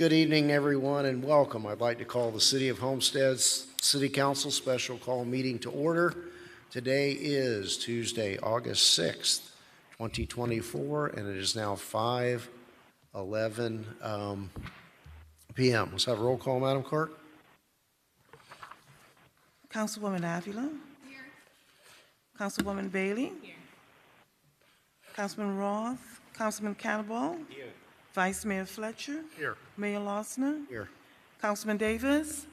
Good evening, everyone, and welcome. I'd like to call the City of Homestead's City Council special call meeting to order. Today is Tuesday, August 6th, 2024, and it is now 5:11 p.m. Let's have a roll call, Madam Clerk. Councilwoman Avila. Here. Councilwoman Bailey. Here. Councilman Roth. Councilman Cannibal. Here. Vice Mayor Fletcher. Here. Mayor Losner. Here. Councilman Davis.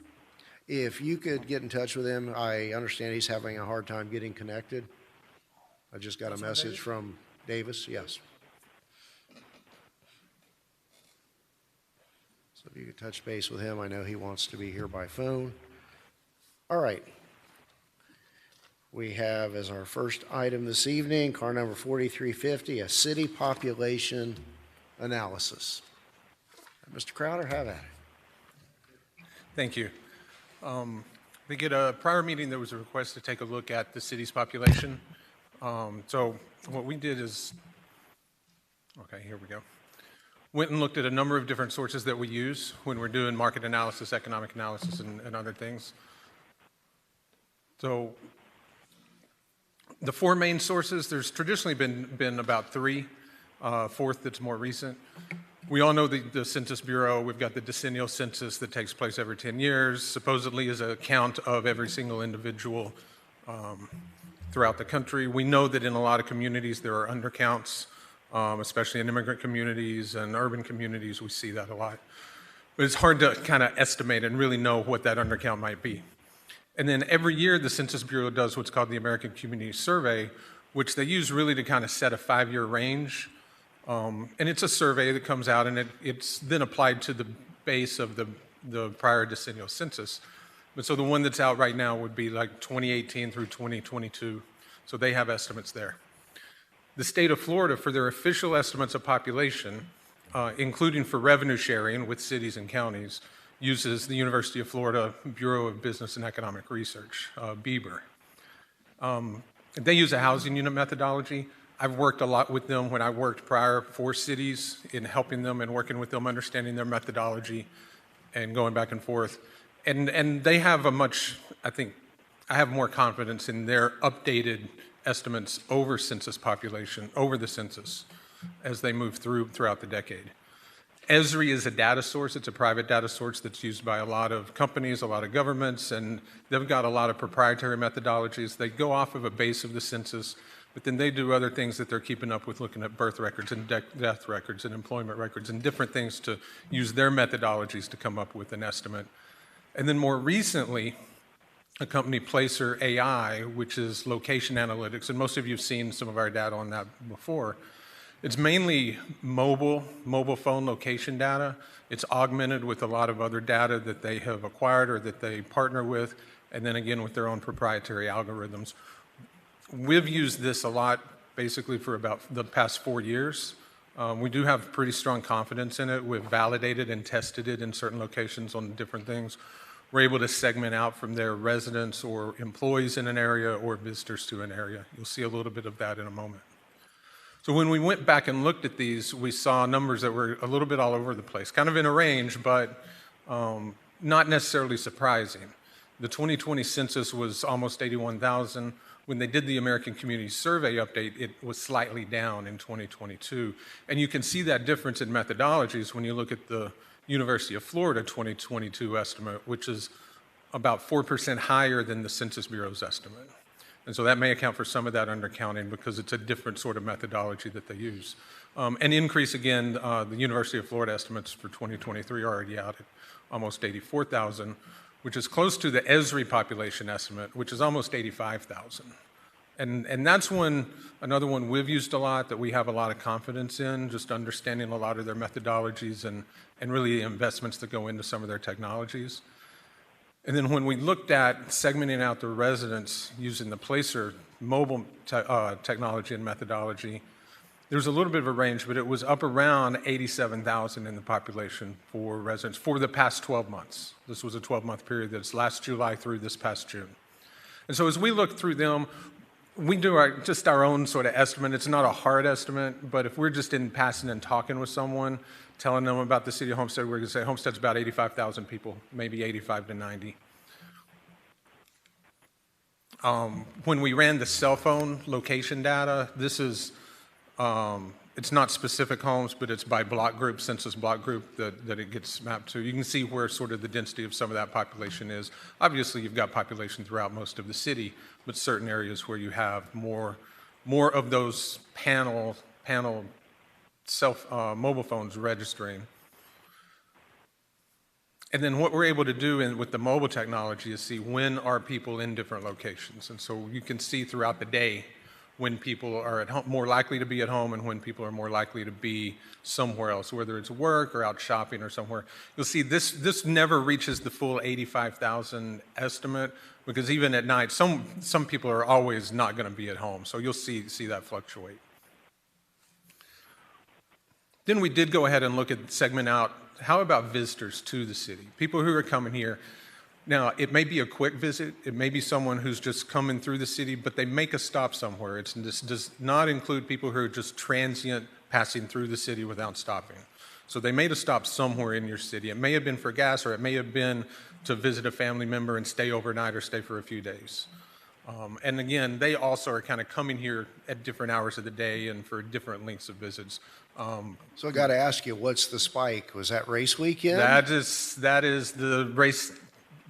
If you could get in touch with him, I understand he's having a hard time getting connected. I just got a message from Davis, yes. So if you could touch base with him, I know he wants to be here by phone. All right. We have as our first item this evening, car number 4350, a city population analysis. Mr. Crowder, have at it. Thank you. I think at a prior meeting there was a request to take a look at the city's population. So what we did is, okay, here we go. Went and looked at a number of different sources that we use when we're doing market analysis, economic analysis, and other things. So the four main sources, there's traditionally been about three, fourth that's more recent. We all know the Census Bureau. We've got the decennial census that takes place every 10 years, supposedly is a count of every single individual throughout the country. We know that in a lot of communities there are undercounts, especially in immigrant communities and urban communities. We see that a lot. But it's hard to kind of estimate and really know what that undercount might be. And then every year the Census Bureau does what's called the American Community Survey, which they use really to kind of set a 5-year range. And it's a survey that comes out, and it's then applied to the base of the prior decennial census. But so the one that's out right now would be like 2018 through 2022. So they have estimates there. The state of Florida, for their official estimates of population, including for revenue sharing with cities and counties, uses the University of Florida Bureau of Business and Economic Research, BEBR. They use a housing unit methodology. I've worked a lot with them when I worked prior for cities in helping them and working with them, understanding their methodology and going back and forth. And they have I think I have more confidence in their updated estimates over census population, over the census, as they move throughout the decade. Esri is a data source. It's a private data source that's used by a lot of companies, a lot of governments, and they've got a lot of proprietary methodologies. They go off of a base of the census, but then they do other things that they're keeping up with, looking at birth records and death records and employment records and different things to use their methodologies to come up with an estimate. And then more recently, a company, Placer AI, which is location analytics, and most of you have seen some of our data on that before. It's mainly mobile phone location data. It's augmented with a lot of other data that they have acquired or that they partner with, and then again with their own proprietary algorithms. We've used this a lot basically for about the past 4 years. We do have pretty strong confidence in it. We've validated and tested it in certain locations on different things. We're able to segment out from their residents or employees in an area or visitors to an area. You'll see a little bit of that in a moment. So when we went back and looked at these, we saw numbers that were a little bit all over the place, kind of in a range, but not necessarily surprising. The 2020 census was almost 81,000. When they did the American Community Survey update, it was slightly down in 2022. And you can see that difference in methodologies when you look at the University of Florida 2022 estimate, which is about 4% higher than the Census Bureau's estimate. And so that may account for some of that undercounting because it's a different sort of methodology that they use. An increase again, the University of Florida estimates for 2023 are already out at almost 84,000, which is close to the Esri population estimate, which is almost 85,000. And that's another one we've used a lot, that we have a lot of confidence in, just understanding a lot of their methodologies and really the investments that go into some of their technologies. And then when we looked at segmenting out the residents using the Placer mobile technology and methodology, there was a little bit of a range, but it was up around 87,000 in the population for residents for the past 12 months. This was a 12-month period that's last July through this past June. And so as we look through them, we do just our own sort of estimate. It's not a hard estimate, but if we're just in passing and talking with someone, telling them about the city of Homestead. We're going to say Homestead's about 85,000 people, maybe 85 to 90. When we ran the cell phone location data, this is, it's not specific homes, but it's by block group, census block group that it gets mapped to. You can see where sort of the density of some of that population is. Obviously, you've got population throughout most of the city, but certain areas where you have more of those panel mobile phones registering. And then what we're able to do with the mobile technology is see when are people in different locations. And so you can see throughout the day when people are at home, more likely to be at home, and when people are more likely to be somewhere else, whether it's work or out shopping or somewhere. You'll see this never reaches the full 85,000 estimate, because even at night, some people are always not going to be at home. So you'll see that fluctuate. Then we did go ahead and segment out, how about visitors to the city? People who are coming here. Now, it may be a quick visit. It may be someone who's just coming through the city, but they make a stop somewhere. This does not include people who are just transient passing through the city without stopping. So they made a stop somewhere in your city. It may have been for gas, or it may have been to visit a family member and stay overnight or stay for a few days. And again, they also are kind of coming here at different hours of the day and for different lengths of visits. So I got to ask you, what's the spike? Was that race weekend? That is the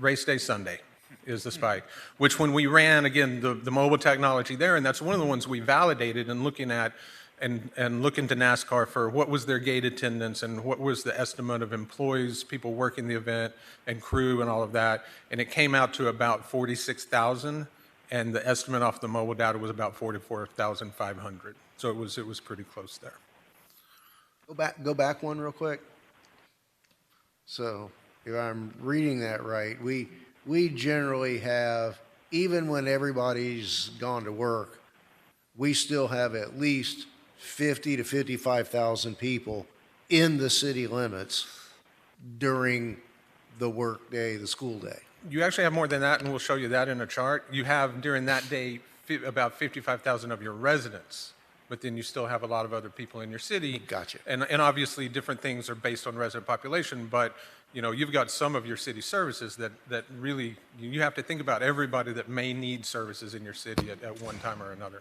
race day Sunday is the spike, which when we ran, again, the mobile technology there, and that's one of the ones we validated and looking at and looking to NASCAR for what was their gate attendance and what was the estimate of employees, people working the event, and crew and all of that. And it came out to about 46,000, and the estimate off the mobile data was about 44,500. So it was pretty close there. Go back one real quick. So if I'm reading that right, we generally have, even when everybody's gone to work, we still have at least 50 to 55,000 people in the city limits during the work day, the school day. You actually have more than that, and we'll show you that in a chart. You have, during that day, about 55,000 of your residents, but then you still have a lot of other people in your city. Gotcha. And obviously, different things are based on resident population, but you've got some of your city services that really, you have to think about everybody that may need services in your city at one time or another.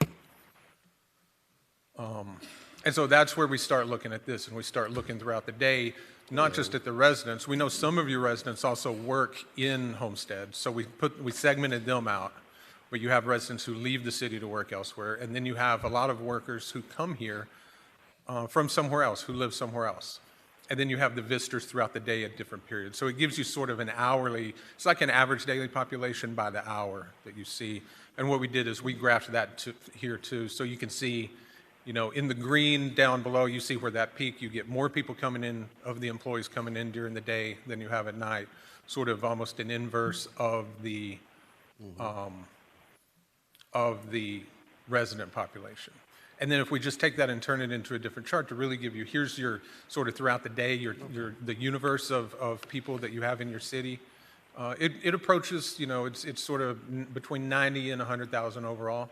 And so that's where we start looking at this, and we start looking throughout the day, not just at the residents. We know some of your residents also work in Homestead, so we segmented them out. But you have residents who leave the city to work elsewhere, and then you have a lot of workers who come here from somewhere else, who live somewhere else. And then you have the visitors throughout the day at different periods. So it gives you sort of an hourly, it's like an average daily population by the hour that you see. And what we did is we graphed that here too, so you can see, in the green down below, you see where that peak, you get more people coming in, of the employees coming in during the day than you have at night, sort of almost an inverse of the resident population. And then if we just take that and turn it into a different chart to really give you, here's your sort of throughout the day, the universe of people that you have in your city. It approaches, it's sort of between 90 and 100,000 overall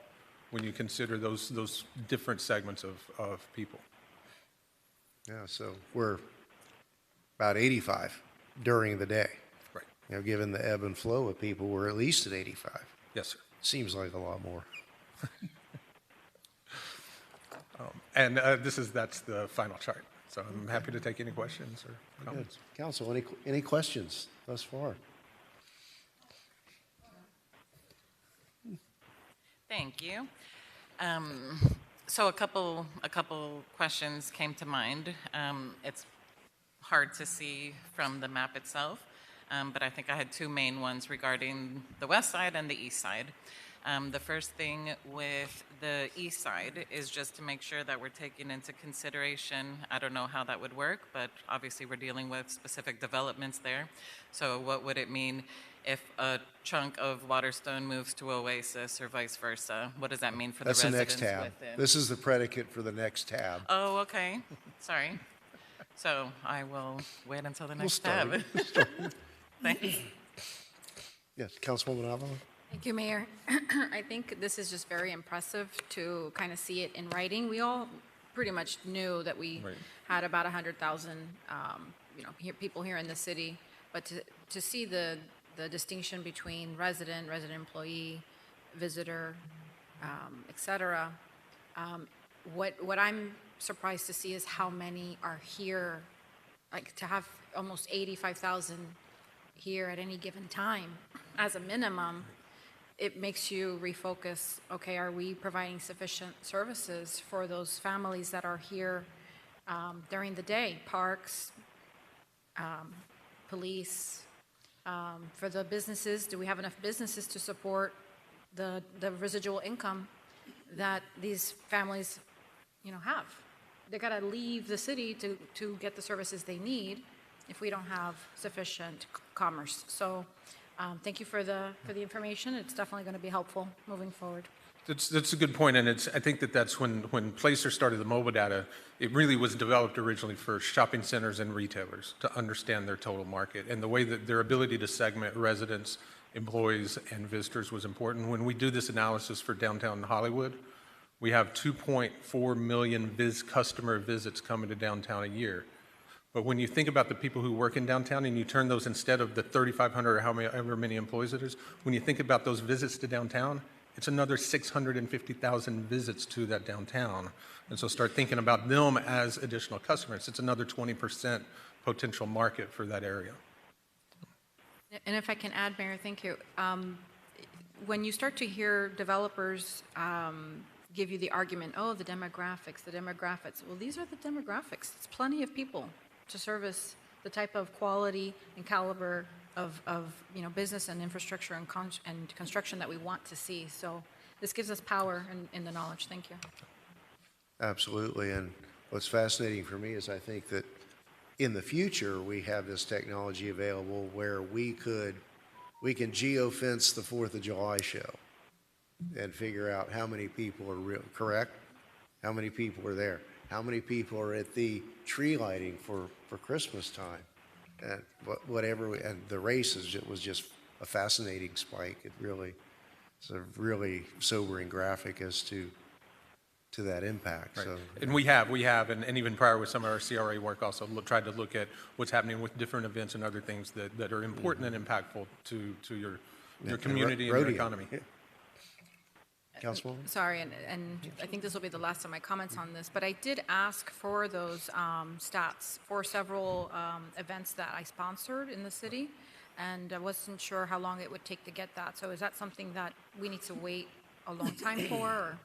when you consider those different segments of people. Yeah, so we're about 85 during the day. Right. Given the ebb and flow of people, we're at least at 85. Yes, sir. Seems like a lot more. And that's the final chart. So I'm happy to take any questions or comments. Good. Council, any questions thus far? Thank you. So a couple questions came to mind. It's hard to see from the map itself, but I think I had two main ones regarding the west side and the east side. The first thing with the east side is just to make sure that we're taking into consideration, I don't know how that would work, but obviously we're dealing with specific developments there. So what would it mean if a chunk of Waterstone moves to Oasis or vice versa? What does that mean for That's the the next residents tab. within? This is the predicate for the next tab. Oh, okay. Sorry. So I will wait until the next start. tab. Thanks. Yes, Councilwoman Avila? Thank you, Mayor. I think this is just very impressive to kind of see it in writing. We all pretty much knew that we Right. had about 100,000, people here in the city. But to see the distinction between resident employee, visitor, et cetera, what I'm surprised to see is how many are here, like to have almost 85,000 here at any given time as a minimum. It makes you refocus, okay, are we providing sufficient services for those families that are here during the day? Parks, police, for the businesses, do we have enough businesses to support the residual income that these families, have? They gotta leave the city to get the services they need if we don't have sufficient commerce. So, thank you for the information. It's definitely gonna be helpful moving forward. That's a good point, and I think that's when Placer started the mobile data, it really was developed originally for shopping centers and retailers to understand their total market, and the way that their ability to segment residents, employees, and visitors was important. When we do this analysis for downtown Hollywood, we have 2.4 million customer visits coming to downtown a year. But when you think about the people who work in downtown and you turn those instead of the 3,500 or however many employees it is, when you think about those visits to downtown, it's another 650,000 visits to that downtown. And so start thinking about them as additional customers. It's another 20% potential market for that area. And if I can add, Mayor, thank you. When you start to hear developers give you the argument, oh, the demographics. Well, these are the demographics. It's plenty of people to service the type of quality and caliber of business and infrastructure and construction that we want to see. So this gives us power in the knowledge. Thank you. Absolutely. And what's fascinating for me is I think that in the future, we have this technology available where we can geofence the 4th of July show and figure out how many people are real, correct? How many people are there? How many people are at the tree lighting for Christmas time? And and the races, it was just a fascinating spike. It's a really sobering graphic as to that impact. Right. So, And we have, and even prior with some of our CRA work also tried to look at what's happening with different events and other things that are important and impactful to your community and your rodeo. economy. Yeah. Councilwoman? Sorry, and I think this will be the last of my comments on this, but I did ask for those stats for several events that I sponsored in the city, and I wasn't sure how long it would take to get that. So is that something that we need to wait a long time for? Or?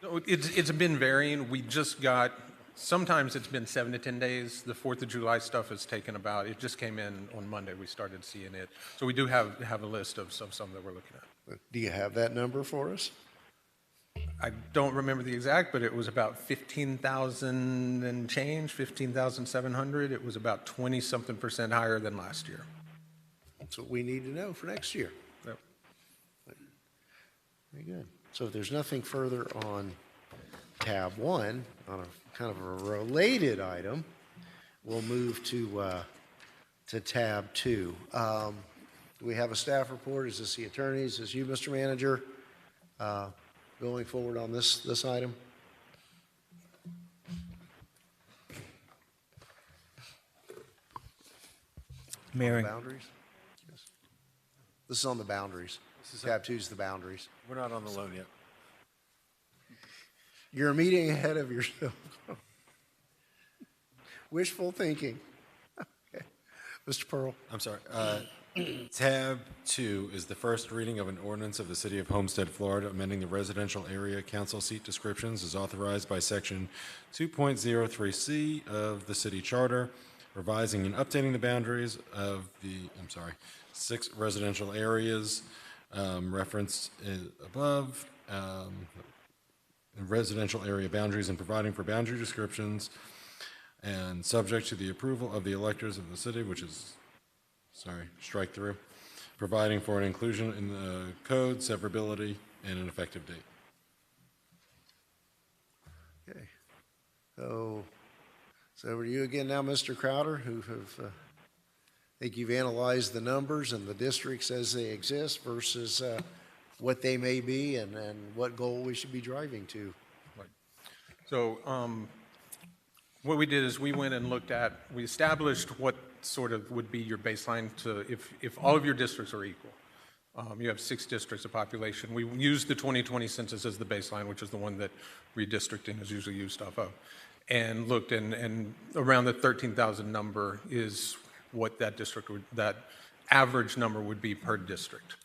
No, it's been varying. We just got, sometimes it's been 7 to 10 days. The 4th of July stuff has taken it just came in on Monday. We started seeing it. So we do have a list of some that we're looking at. Do you have that number for us? I don't remember the exact, but it was about 15,000 and change, 15,700. It was about 20-something% higher than last year. That's what we need to know for next year. Yep. Very good. So if there's nothing further on tab 1, on a kind of a related item, we'll move to tab 2. Do we have a staff report? Is this the attorney? Is this you, Mr. Manager? Going forward on this item? Mayor, Boundaries? Yes. This is on the boundaries. Tab 2 is the boundaries. we're not on the loan yet. You're a meeting ahead of yourself. Wishful thinking. Okay. Mr. Pearl. I'm sorry. Tab 2 is the first reading of an ordinance of the City of Homestead, Florida, amending the residential area council seat descriptions as authorized by Section 2.03C of the City Charter, revising and updating the boundaries of the, 6 residential areas referenced above, residential area boundaries, and providing for boundary descriptions, and subject to the approval of the electors of the city, which is strike through, providing for an inclusion in the code, severability, and an effective date. Okay. So it's over to you again now, Mr. Crowder, who have, I think you've analyzed the numbers and the districts as they exist versus what they may be and what goal we should be driving to. So What we did is we went and we established what sort of would be your baseline to, if all of your districts are equal. You have 6 districts of population. We used the 2020 census as the baseline, which is the one that redistricting is usually used off of, and looked, and around the 13,000 number is what that average number would be per district.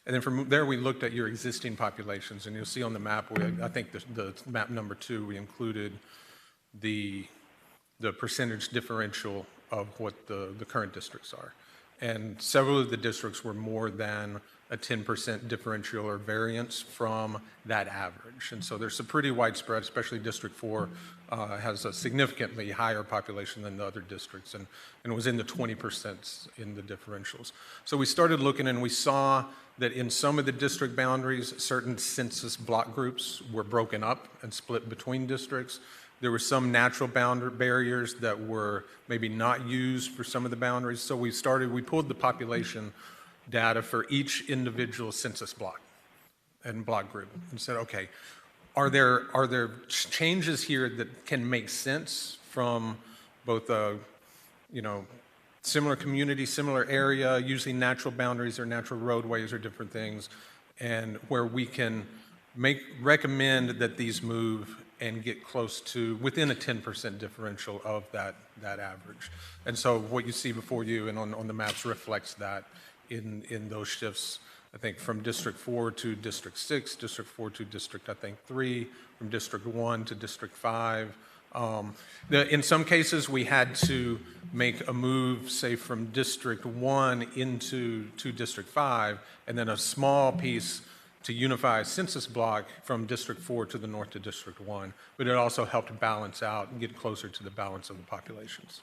And then from there, we looked at your existing populations, and you'll see on the map, I think the map number 2, we included the percentage differential of what the current districts are. And several of the districts were more than a 10% differential or variance from that average. And so there's a pretty widespread, especially District 4 has a significantly higher population than the other districts, and it was in the 20% in the differentials. So we started looking, and we saw that in some of the district boundaries, certain census block groups were broken up and split between districts. There were some natural barriers that were maybe not used for some of the boundaries. So we pulled the population data for each individual census block and block group and said, okay, are there changes here that can make sense from both a, similar community, similar area, using natural boundaries or natural roadways or different things, and where we can recommend that these move and get close to within a 10% differential of that average. And so what you see before you and on the maps reflects that in those shifts, I think from District 4 to District 6, District 4 to District, 3, from District 1 to District 5. In some cases, we had to make a move, say, from District 1 to District 5, and then a small piece to unify a census block from District 4 to the north to District 1, but it also helped balance out and get closer to the balance of the populations.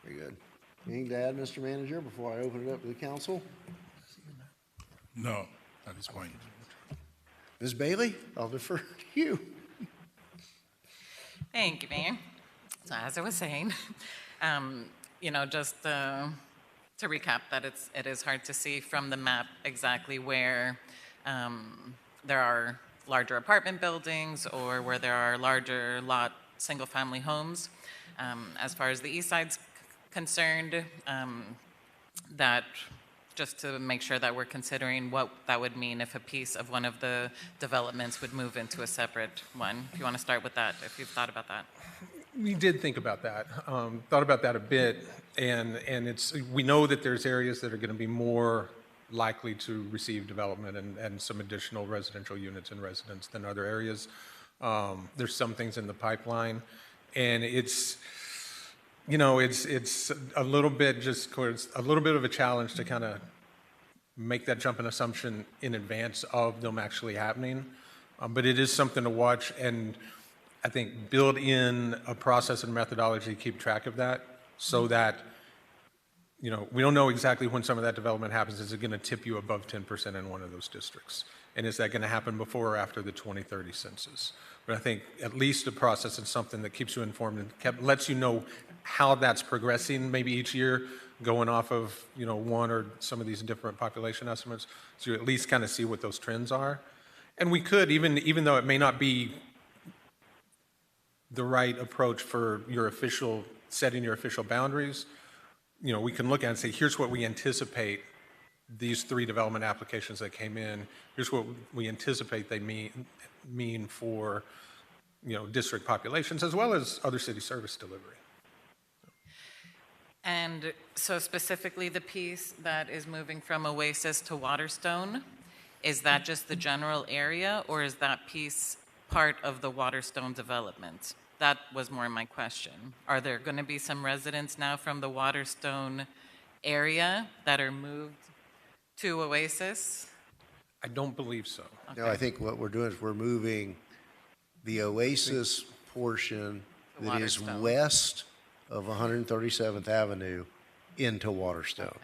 Very good. Anything to add, Mr. Manager, before I open it up to the council? No, at this point. Ms. Bailey, I'll defer to you. Thank you, Mayor. So as I was saying, just to recap, that it is hard to see from the map exactly where there are larger apartment buildings or where there are larger lot single-family homes. As far as the east side's concerned, that just to make sure that we're considering what that would mean if a piece of one of the developments would move into a separate one. If you want to start with that, if you've thought about that. We did think about that, thought about that a bit, and we know that there's areas that are going to be more likely to receive development and some additional residential units and residents than other areas. There's some things in the pipeline, and it's a little bit of a challenge to kind of make that jump and assumption in advance of them actually happening, but it is something to watch, and I think build in a process and methodology to keep track of that so that, we don't know exactly when some of that development happens. Is it going to tip you above 10% in one of those districts? And is that going to happen before or after the 2030 census? But I think at least a process and something that keeps you informed and lets you know how that's progressing maybe each year, going off of, one or some of these different population estimates, so you at least kind of see what those trends are. And we could, even though it may not be the right approach for setting your official boundaries, we can look at it and say, here's what we anticipate these 3 development applications that came in, here's what we anticipate they mean for, district populations as well as other city service delivery. And so specifically the piece that is moving from Oasis to Waterstone, is that just the general area, or is that piece part of the Waterstone development? That was more my question. Are there going to be some residents now from the Waterstone area that are moved to Oasis? I don't believe so. No, I think what we're doing is we're moving the Oasis portion To that is Waterstone. west of 137th Avenue into Waterstone.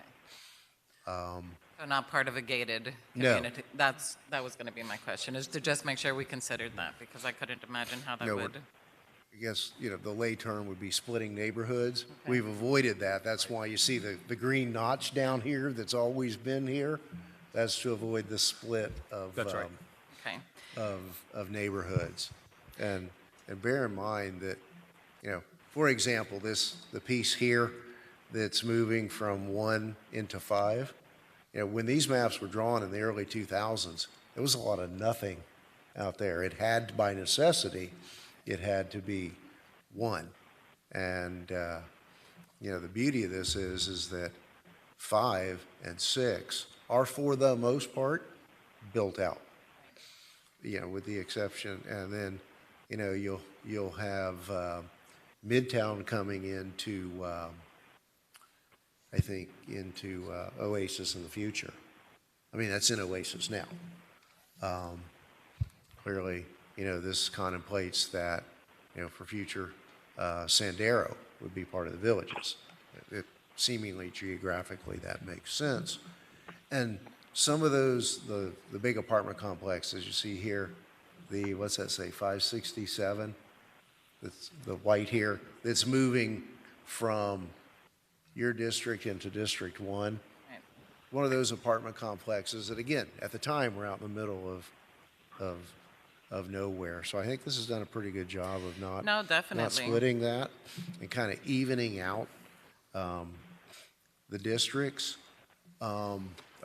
So not part of a gated No. community? That was going to be my question, is to just make sure we considered that, because I couldn't imagine how that No, would. I guess, the lay term would be splitting neighborhoods. We've avoided that. That's why you see the green notch down here that's always been here. That's to avoid the split of, That's right. Okay. of neighborhoods. And And bear in mind that, for example, the piece here that's moving from 1 into 5, when these maps were drawn in the early 2000s, there was a lot of nothing out there. It had, by necessity, it had to be 1. And, the beauty of this is that 5 and 6 are, for the most part, built out, with the exception, and then, you'll have Midtown coming into, I think, into Oasis in the future. I mean, that's in Oasis now. Clearly, this contemplates that, for future, Sandero would be part of the villages. It seemingly geographically that makes sense. And some of those, the big apartment complexes you see here, what's that say, 567? That's the white here, that's moving from your district into District 1. Right. One of those apartment complexes that, again, at the time, were out in the middle of nowhere. So I think this has done a pretty good job of not definitely. not splitting that and kind of evening out the districts. I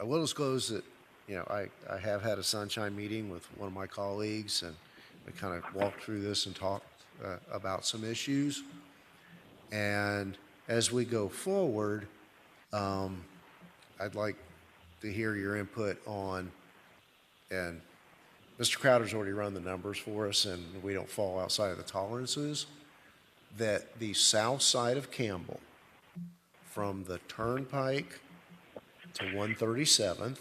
will disclose that, I have had a sunshine meeting with one of my colleagues, and we kind of walked through this and talked about some issues. And as we go forward, I'd like to hear your input on, and Mr. Crowder's already run the numbers for us, and we don't fall outside of the tolerances, that the south side of Campbell, from the Turnpike to 137th,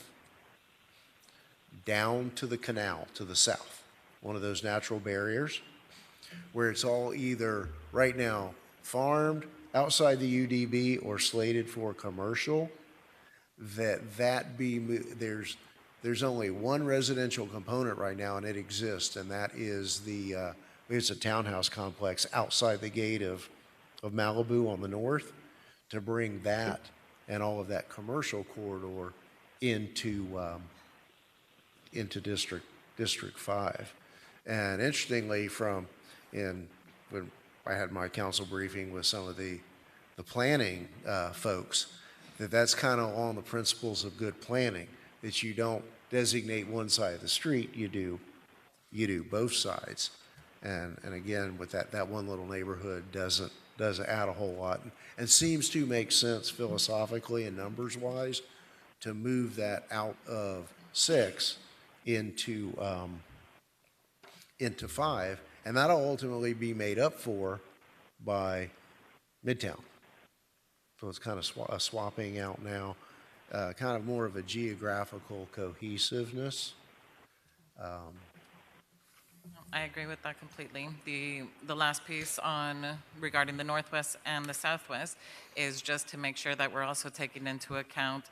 down to the canal to the south, one of those natural barriers, where it's all either right now farmed outside the UDB or slated for commercial, there's only one residential component right now, and it exists, and that is it's a townhouse complex outside the gate of Malibu on the north, to bring that and all of that commercial corridor into District 5. And interestingly, when I had my council briefing with some of the planning folks, that's kind of along the principles of good planning, that you don't designate one side of the street, you do both sides. And again, with that one little neighborhood doesn't add a whole lot, and seems to make sense philosophically and numbers wise to move that out of 6 into 5, and that'll ultimately be made up for by Midtown. So it's kind of swapping out now, kind of more of a geographical cohesiveness. I agree with that completely. The last piece regarding the Northwest and the Southwest is just to make sure that we're also taking into account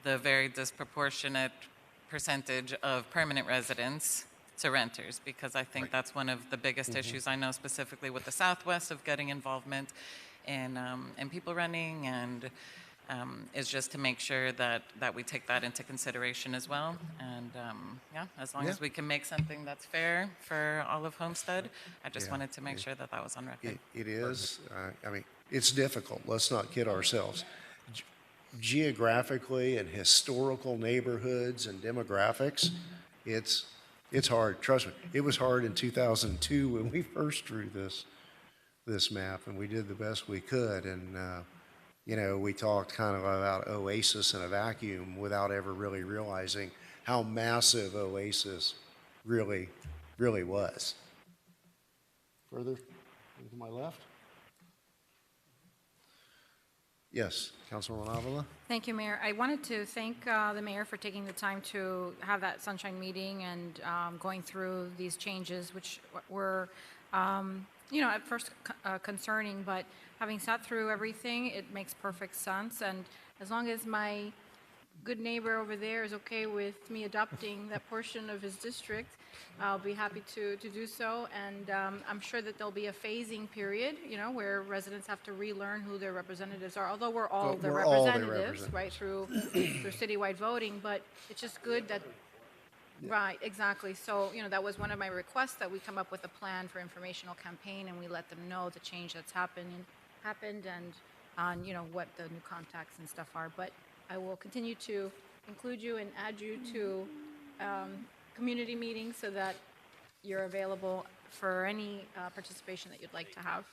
the very disproportionate percentage of permanent residents to renters, because I think that's one of the biggest issues I know specifically with the Southwest of getting involvement in people renting, and is just to make sure that we take that into consideration as well. And as long as we can make something that's fair for all of Homestead, I just wanted to make sure that was on record. It is. I mean, it's difficult. Let's not kid ourselves. Geographically and historical neighborhoods and demographics, it's hard. Trust me, it was hard in 2002 when we first drew this map, and we did the best we could. And we talked kind of about Oasis in a vacuum without ever really realizing how massive Oasis really was. Further to my left? Yes, Councilwoman Avila? Thank you, Mayor. I wanted to thank the mayor for taking the time to have that sunshine meeting and going through these changes, which were, at first concerning, but having sat through everything, it makes perfect sense. And as long as my good neighbor over there is okay with me adopting that portion of his district, I'll be happy to do so. And I'm sure that there'll be a phasing period, where residents have to relearn who their representatives are, although we're all We're all their representatives, right, through citywide voting. But it's just good that Right, exactly. So, that was one of my requests, that we come up with a plan for informational campaign, and we let them know the change that's happened and on, what the new contacts and stuff are. But I will continue to include you and add you to community meetings so that you're available for any participation that you'd like to have.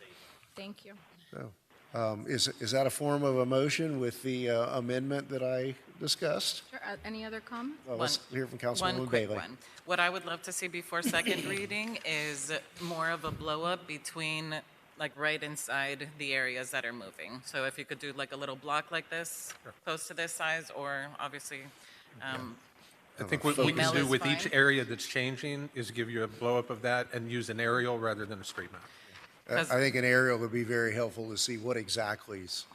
Thank you. Is that a form of a motion with the amendment that I discussed? Sure. Any other comments? Well, let's hear from One Councilwoman quick Bailey. one. What I would love to see before second reading is more of a blow-up between, like, right inside the areas that are moving. So if you could do like a little block like this, close to this size, or obviously, I think what we can Email do is with each fine. area that's changing is give you a blow-up of that and use an aerial rather than a street map. I think an aerial would be very helpful to see what exactly is.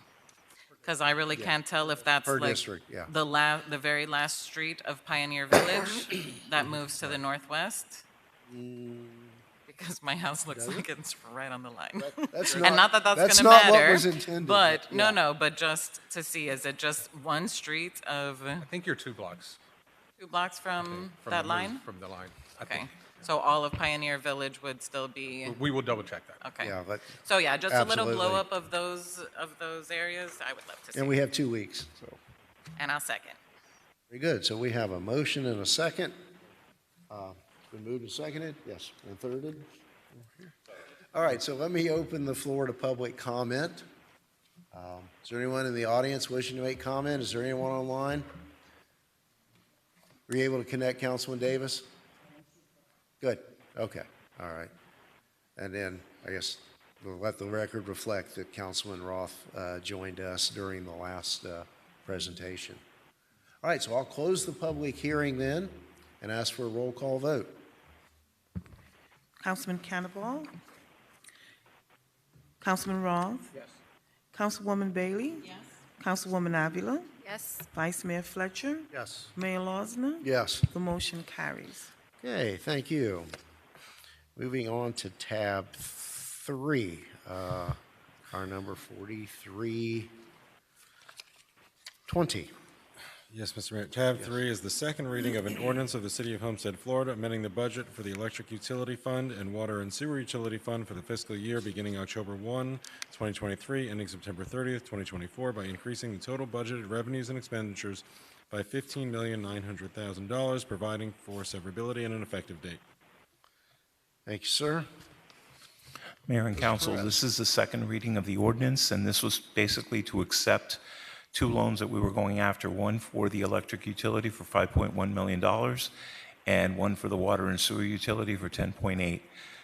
because I really can't tell if that's Per like district, yeah. the very last street of Pioneer Village that moves to the northwest. Because my house looks like it's right on the line. That's And not that that's that's going to not what matter. was intended, But, yeah. no, but just to see, is it just one street of I think you're 2 blocks 2 blocks from from that the move- line? From the line. I Okay, think. so all of Pioneer Village would still be, We will double check that. okay. Yeah, but, So, yeah, just a little Absolutely. blow up of those areas, I would love to see. and we have 2 weeks, so, And I'll second. very good. So we have a motion and a second. It's been moved and seconded, yes, and thirded. All right, so let me open the floor to public comment. Is there anyone in the audience wishing to make comment? Is there anyone online? Were you able to connect, Councilman Davis? Good, okay, all right. And then, I guess, we'll let the record reflect that Councilman Roth joined us during the last presentation. All right, so I'll close the public hearing then and ask for a roll call vote. Councilman Cannonball? Councilman Roth? Yes. Councilwoman Bailey? Yes. Councilwoman Avila? Yes. Vice Mayor Fletcher? Yes. Mayor Losner? Yes. The motion carries. Okay, thank you. Moving on to tab 3, our number 4320. Yes, Mr. Mayor. Tab 3 is the second reading of an ordinance of the City of Homestead, Florida, amending the budget for the Electric Utility Fund and Water and Sewer Utility Fund for the fiscal year beginning October 1, 2023, ending September 30th, 2024, by increasing the total budgeted revenues and expenditures by $15,900,000, providing for severability and an effective date. Thank you, sir. Mayor and council, this is the second reading of the ordinance, and this was basically to accept 2 loans that we were going after, one for the electric utility for $5.1 million, and one for the water and sewer utility for $10.8.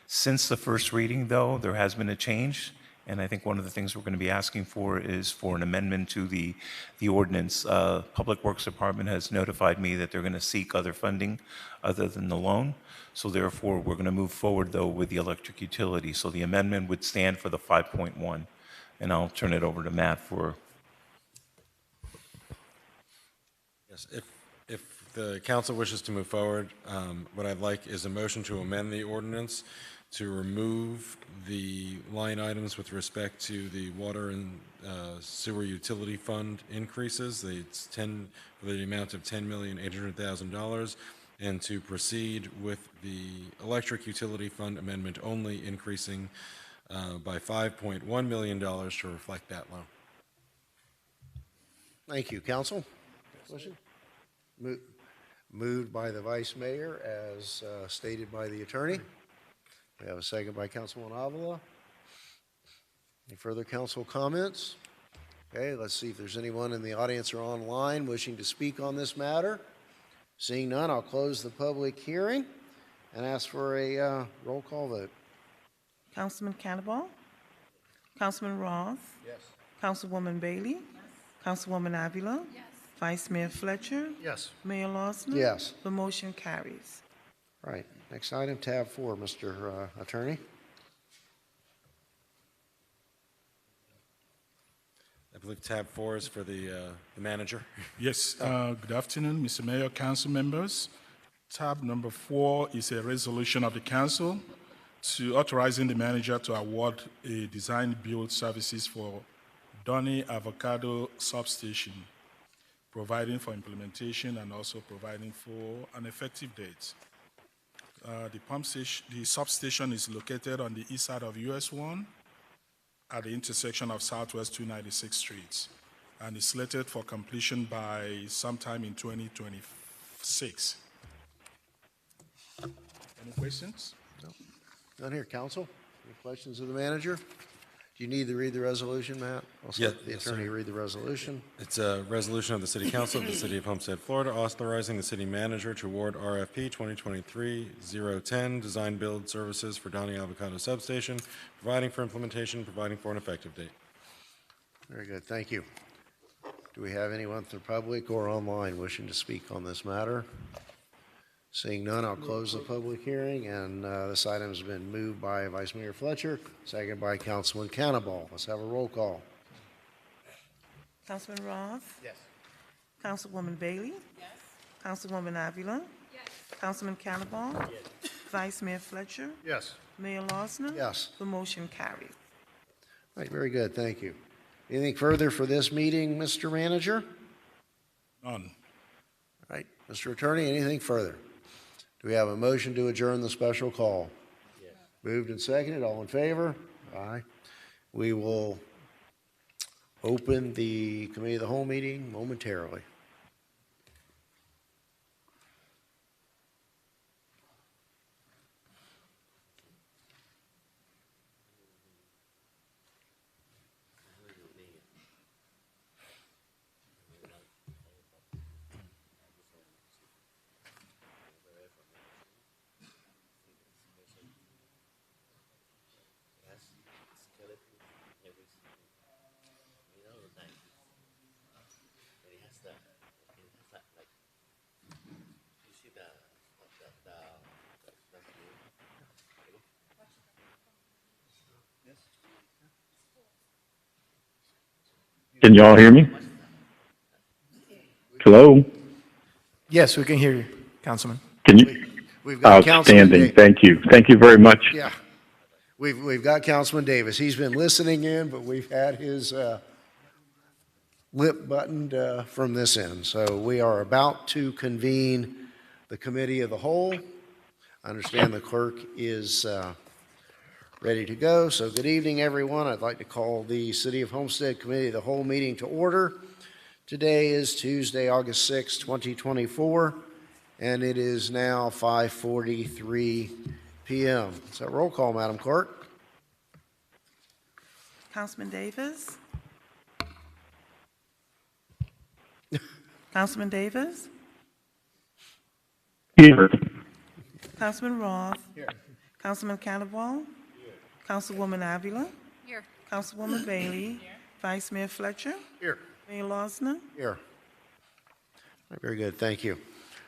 Since the first reading, though, there has been a change, and I think one of the things we're going to be asking for is for an amendment to the ordinance. Public Works Department has notified me that they're going to seek other funding other than the loan, so therefore, we're going to move forward, though, with the electric utility. So the amendment would stand for the 5.1, and I'll turn it over to Matt for. Yes, if the council wishes to move forward, what I'd like is a motion to amend the ordinance to remove the line items with respect to the water and sewer utility fund increases. It's for the amount of $10,800,000, and to proceed with the electric utility fund amendment only, increasing by $5.1 million to reflect that loan. Thank you. Council? Question? Moved by the vice mayor as stated by the attorney. We have a second by Councilwoman Avila. Any further council comments? Okay, let's see if there's anyone in the audience or online wishing to speak on this matter. Seeing none, I'll close the public hearing and ask for a roll call vote. Councilman Cannonball? Councilman Roth? Yes. Councilwoman Bailey? Councilwoman Avila? Yes. Vice Mayor Fletcher? Yes. Mayor Losner? Yes. The motion carries. Right, next item, tab 4, Mr. Attorney. I believe tab 4 is for the manager. Yes, good afternoon, Mr. Mayor, council members. Tab number 4 is a resolution of the council to authorizing the manager to award a design build services for Donny Avocado Substation. providing for implementation, and also providing for an effective date. The substation is located on the east side of US 1 at the intersection of Southwest 296th Street, and is slated for completion by sometime in 2026. Any questions? None here, council? Any questions of the manager? Do you need to read the resolution, Matt? I'll Yeah, let the yes, attorney sir. read the resolution. It's a resolution of the City Council of the City of Homestead, Florida, authorizing the city manager to award RFP 2023-010 Design Build Services for Donny Avocado Substation, providing for implementation, providing for an effective date. Very good, thank you. Do we have anyone from the public or online wishing to speak on this matter? Seeing none, I'll close the public hearing, and this item has been moved by Vice Mayor Fletcher, seconded by Councilman Cannonball. Let's have a roll call. Councilman Roth? Yes. Councilwoman Bailey? Yes. Councilwoman Avila? Yes. Councilman Cannonball? Yes. Vice Mayor Fletcher? Yes. Mayor Losner? Yes. The motion carries. All right, very good, thank you. Anything further for this meeting, Mr. Manager? None. All right, Mr. Attorney, anything further? Do we have a motion to adjourn the special call? Yes. Moved and seconded, all in favor? Aye. We will open the committee of the whole meeting momentarily. Can you all hear me? Hello? Yes, we can hear you, Councilman. Can you? We've got Councilman Outstanding. Davis. Thank you. Thank you very much. Yeah, we've got Councilman Davis. He's been listening in, but we've had his lip buttoned from this end. So we are about to convene the committee of the whole. I understand the clerk is ready to go. So good evening, everyone. I'd like to call the City of Homestead Committee of the Whole meeting to order. Today is Tuesday, August 6, 2024, and it is now 5:43 p.m. So roll call, Madam Clerk. Councilman Davis? Councilman Davis? Here. Councilman Roth? Here. Councilman Cannonball? Here. Councilwoman Avila? Here. Councilwoman Bailey? Here. Vice Mayor Fletcher? Here. Mayor Losner? Here. All right, very good, thank you.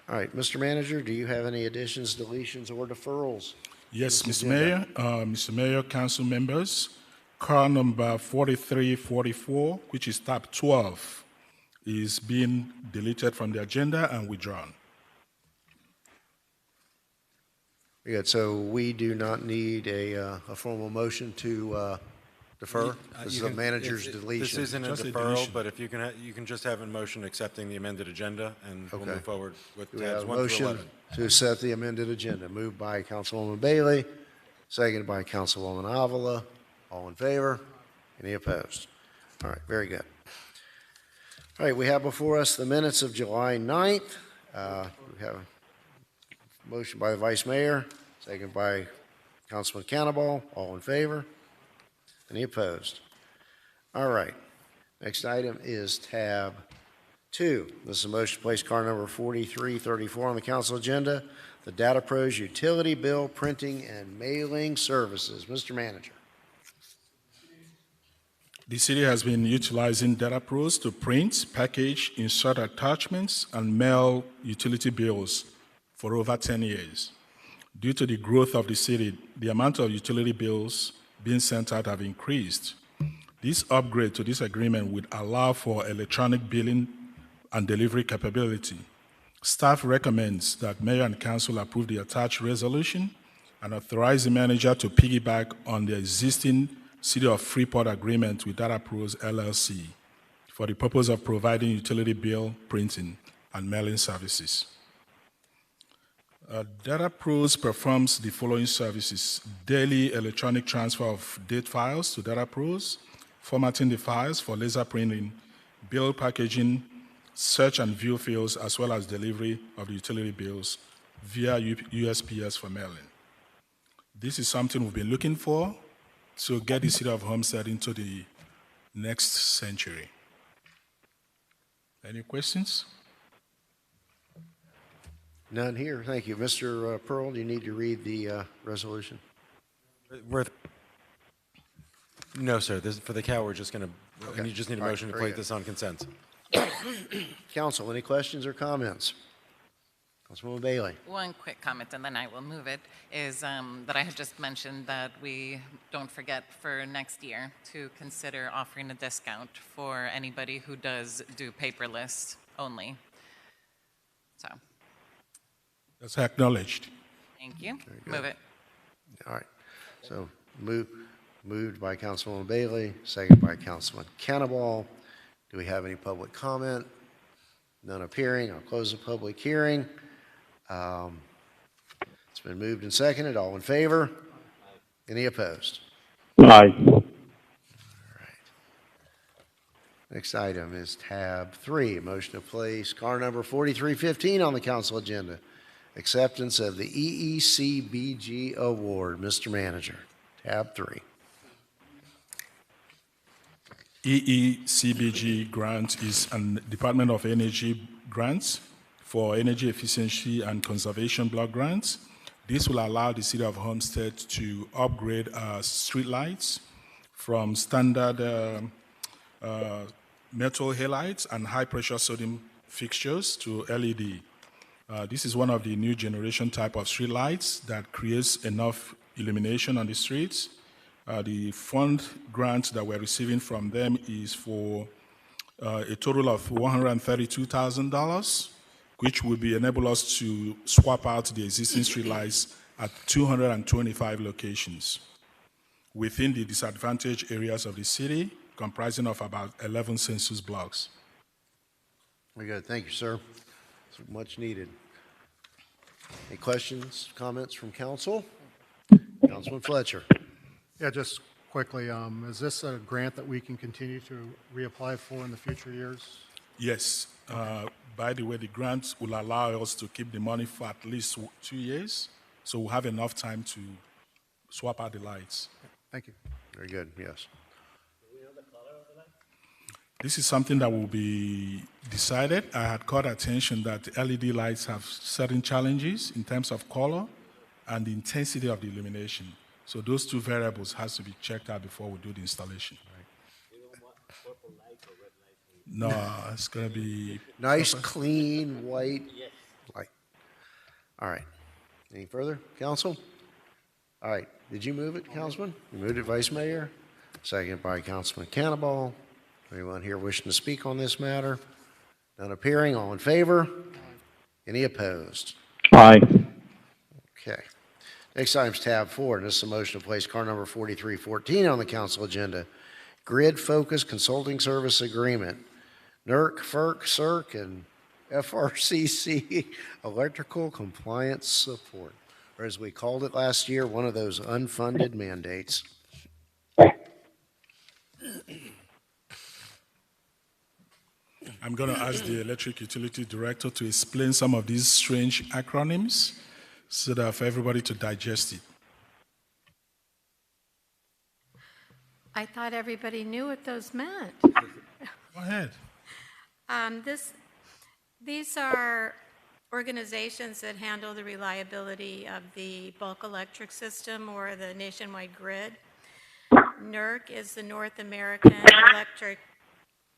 All right, Mr. Manager, do you have any additions, deletions, or deferrals? Yes, Mr. Mayor, council members, car number 4344, which is tab 12, is being deleted from the agenda and withdrawn. Very good, so we do not need a formal motion to defer? This is a manager's deletion. This isn't a Just a deferral, deletion. but if you can, you can just have a motion accepting the amended agenda, and we'll Okay. move forward with Do we have tabs a 1 through motion 11. to set the amended agenda? Moved by Councilwoman Bailey, seconded by Councilwoman Avila. All in favor? Any opposed? All right, very good. All right, we have before us the minutes of July 9th. We have a motion by the Vice Mayor, seconded by Councilman Cannonball. All in favor? Any opposed? All right. Next item is tab 2. This is a motion to place car number 4334 on the council agenda, the Data Pros Utility Bill Printing and Mailing Services. Mr. Manager. The city has been utilizing Data Pros to print, package, insert attachments, and mail utility bills for over 10 years. Due to the growth of the city, the amount of utility bills being sent out have increased. This upgrade to this agreement would allow for electronic billing and delivery capability. Staff recommends that Mayor and Council approve the attached resolution and authorize the manager to piggyback on the existing City of Freeport agreement with Data Pros LLC for the purpose of providing utility bill printing and mailing services. DataPros performs the following services: daily electronic transfer of date files to DataPros, formatting the files for laser printing, bill packaging, search and view fields, as well as delivery of the utility bills via USPS for mailing. This is something we've been looking for to get the city of Homestead into the next century. Any questions? None here. Thank you. Mr. Pearl, do you need to read the resolution? No, sir. For the cow, we're just going to, Okay. and you just need a All right, motion to very place good. this on consent. Council, any questions or comments? Councilwoman Bailey. One quick comment, and then I will move it, is that I had just mentioned that we don't forget for next year to consider offering a discount for anybody who does do paperless only. So, That's acknowledged. thank you. good. Move it. All right. So moved by Councilwoman Bailey, second by Councilman Cannibal. Do we have any public comment? None appearing. I'll close the public hearing. It's been moved and seconded. All in favor? Any opposed? Aye. Next item is tab 3, motion to place car number 4315 on the council agenda. Acceptance of the EECBG award. Mr. Manager, tab 3. EECBG grant is a Department of Energy grant for energy efficiency and conservation block grants. This will allow the city of Homestead to upgrade street lights from standard metal halides and high-pressure sodium fixtures to LED. This is one of the new generation type of street lights that creates enough illumination on the streets. The fund grant that we're receiving from them is for a total of $132,000, which will enable us to swap out the existing streetlights at 225 locations within the disadvantaged areas of the city, comprising of about 11 census blocks. Very good. Thank you, sir. It's much needed. Any questions, comments from council? Councilman Fletcher. Yeah, just quickly, is this a grant that we can continue to reapply for in the future years? Yes. By the way, the grant will allow us to keep the money for at least 2 years, so we'll have enough time to swap out the lights. Thank you. Very good, yes. This is something that will be decided. I had caught attention that LED lights have certain challenges in terms of color and the intensity of the illumination. So those two variables has to be checked out before we do the installation. No, it's going to be Nice, clean, white light. All right. Any further, council? All right. Did you move it, Councilman? You moved it, Vice Mayor? Second by Councilman Cannibal. Anyone here wishing to speak on this matter? None appearing. All in favor? Any opposed? Aye. Okay. Next item is tab 4, and this is a motion to place car number 4314 on the council agenda. Grid Focus Consulting Service Agreement. NERC, FERC, CERC, and FRCC Electrical Compliance Support, or as we called it last year, one of those unfunded mandates. I'm going to ask the Electric Utility Director to explain some of these strange acronyms so that for everybody to digest it. I thought everybody knew what those meant. Go ahead. These are organizations that handle the reliability of the bulk electric system or the nationwide grid. NERC is the North American Electric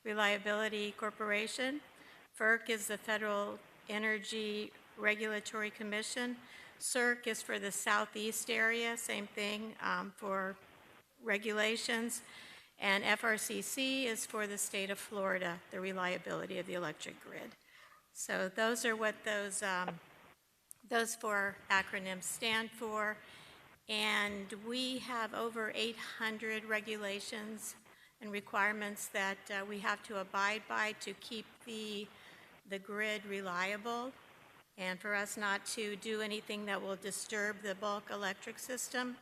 Reliability Corporation. FERC is the Federal Energy Regulatory Commission. CERC is for the southeast area, same thing for regulations. And FRCC is for the state of Florida, the reliability of the electric grid. So those are what those 4 acronyms stand for. And we have over 800 regulations and requirements that we have to abide by to keep the grid reliable and for us not to do anything that will disturb the bulk electric system.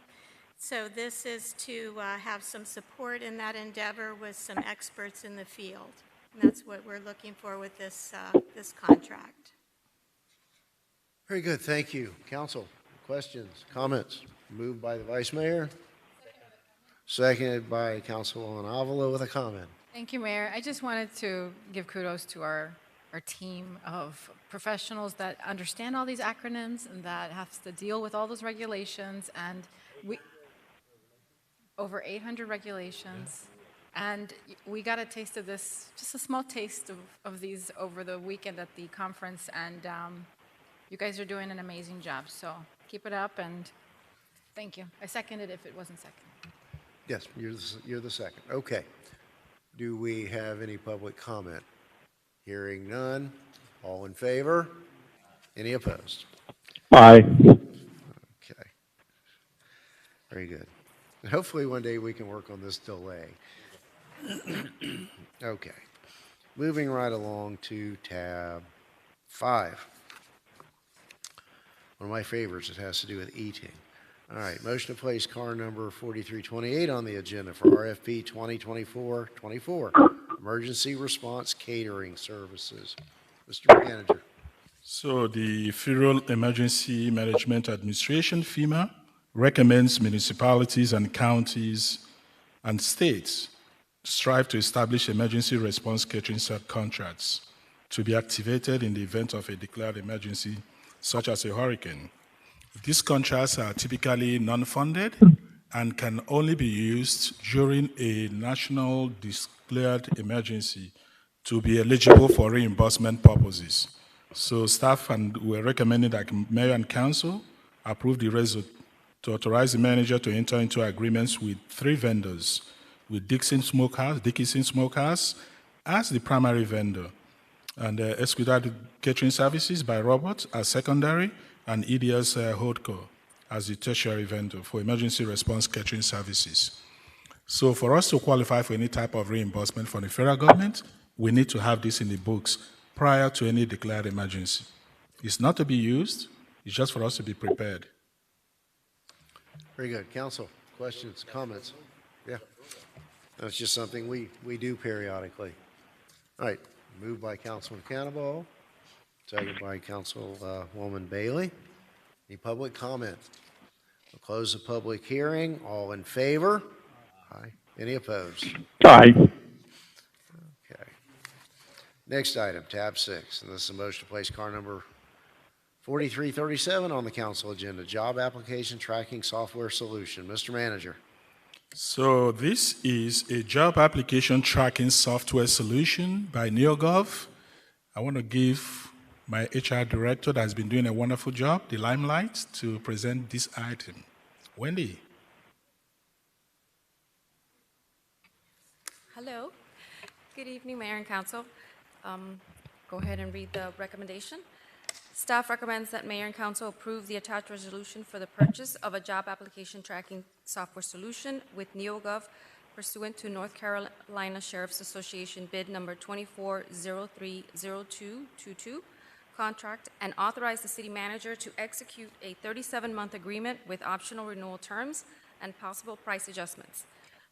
So this is to have some support in that endeavor with some experts in the field. And that's what we're looking for with this contract. Very good, thank you. Council, questions, comments? Moved by the Vice Mayor. Seconded by Councilwoman Avila with a comment. Thank you, Mayor. I just wanted to give kudos to our team of professionals that understand all these acronyms and that has to deal with all those regulations. And over 800 regulations. And we got a taste of this, just a small taste of these over the weekend at the conference. And you guys are doing an amazing job. So keep it up and thank you. I second it if it wasn't second. Yes, you're the second. Okay. Do we have any public comment? Hearing none. All in favor? Any opposed? Aye. Okay. Very good. And hopefully one day we can work on this delay. Okay. Moving right along to tab 5. One of my favorites, it has to do with eating. All right, motion to place car number 4328 on the agenda for RFP 2024-24, Emergency Response Catering Services. Mr. Manager. So the Federal Emergency Management Administration, FEMA, recommends municipalities and counties and states strive to establish emergency response catering contracts to be activated in the event of a declared emergency, such as a hurricane. These contracts are typically non-funded and can only be used during a national declared emergency to be eligible for reimbursement purposes. So staff and we're recommending that Mayor and Council approve the resolution to authorize the manager to enter into agreements with 3 vendors, with Dickinson Smokehouse as the primary vendor, and Expedited Catering Services by Roberts as secondary, and EDS Holdco as the tertiary vendor for emergency response catering services. So for us to qualify for any type of reimbursement from the federal government, we need to have this in the books prior to any declared emergency. It's not to be used, it's just for us to be prepared. Very good. Council, questions, comments? Yeah. That's just something we do periodically. All right, moved by Councilman Cannonball, second by Councilwoman Bailey. Any public comment? We'll close the public hearing. All in favor? Aye. Any opposed? Aye. Okay. Next item, tab 6, and this is a motion to place car number 4337 on the council agenda, job application tracking software solution. Mr. Manager. So this is a job application tracking software solution by NeoGov. I want to give my HR director that has been doing a wonderful job the limelight to present this item. Wendy. Hello. Good evening, Mayor and Council. Go ahead and read the recommendation. Staff recommends that Mayor and Council approve the attached resolution for the purchase of a job application tracking software solution with NeoGov pursuant to North Carolina Sheriff's Association bid number 24030222 contract, and authorize the city manager to execute a 37-month agreement with optional renewal terms and possible price adjustments.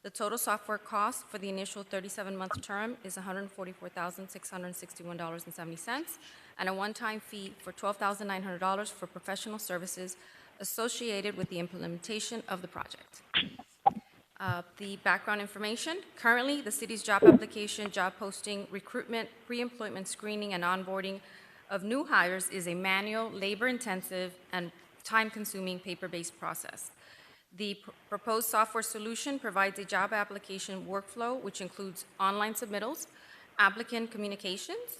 The total software cost for the initial 37-month term is $144,661.70, and a one-time fee for $12,900 for professional services associated with the implementation of the project. The background information. Currently, the city's job application, job posting, recruitment, pre-employment screening, and onboarding of new hires is a manual, labor-intensive, and time-consuming paper-based process. The proposed software solution provides a job application workflow which includes online submittals, applicant communications,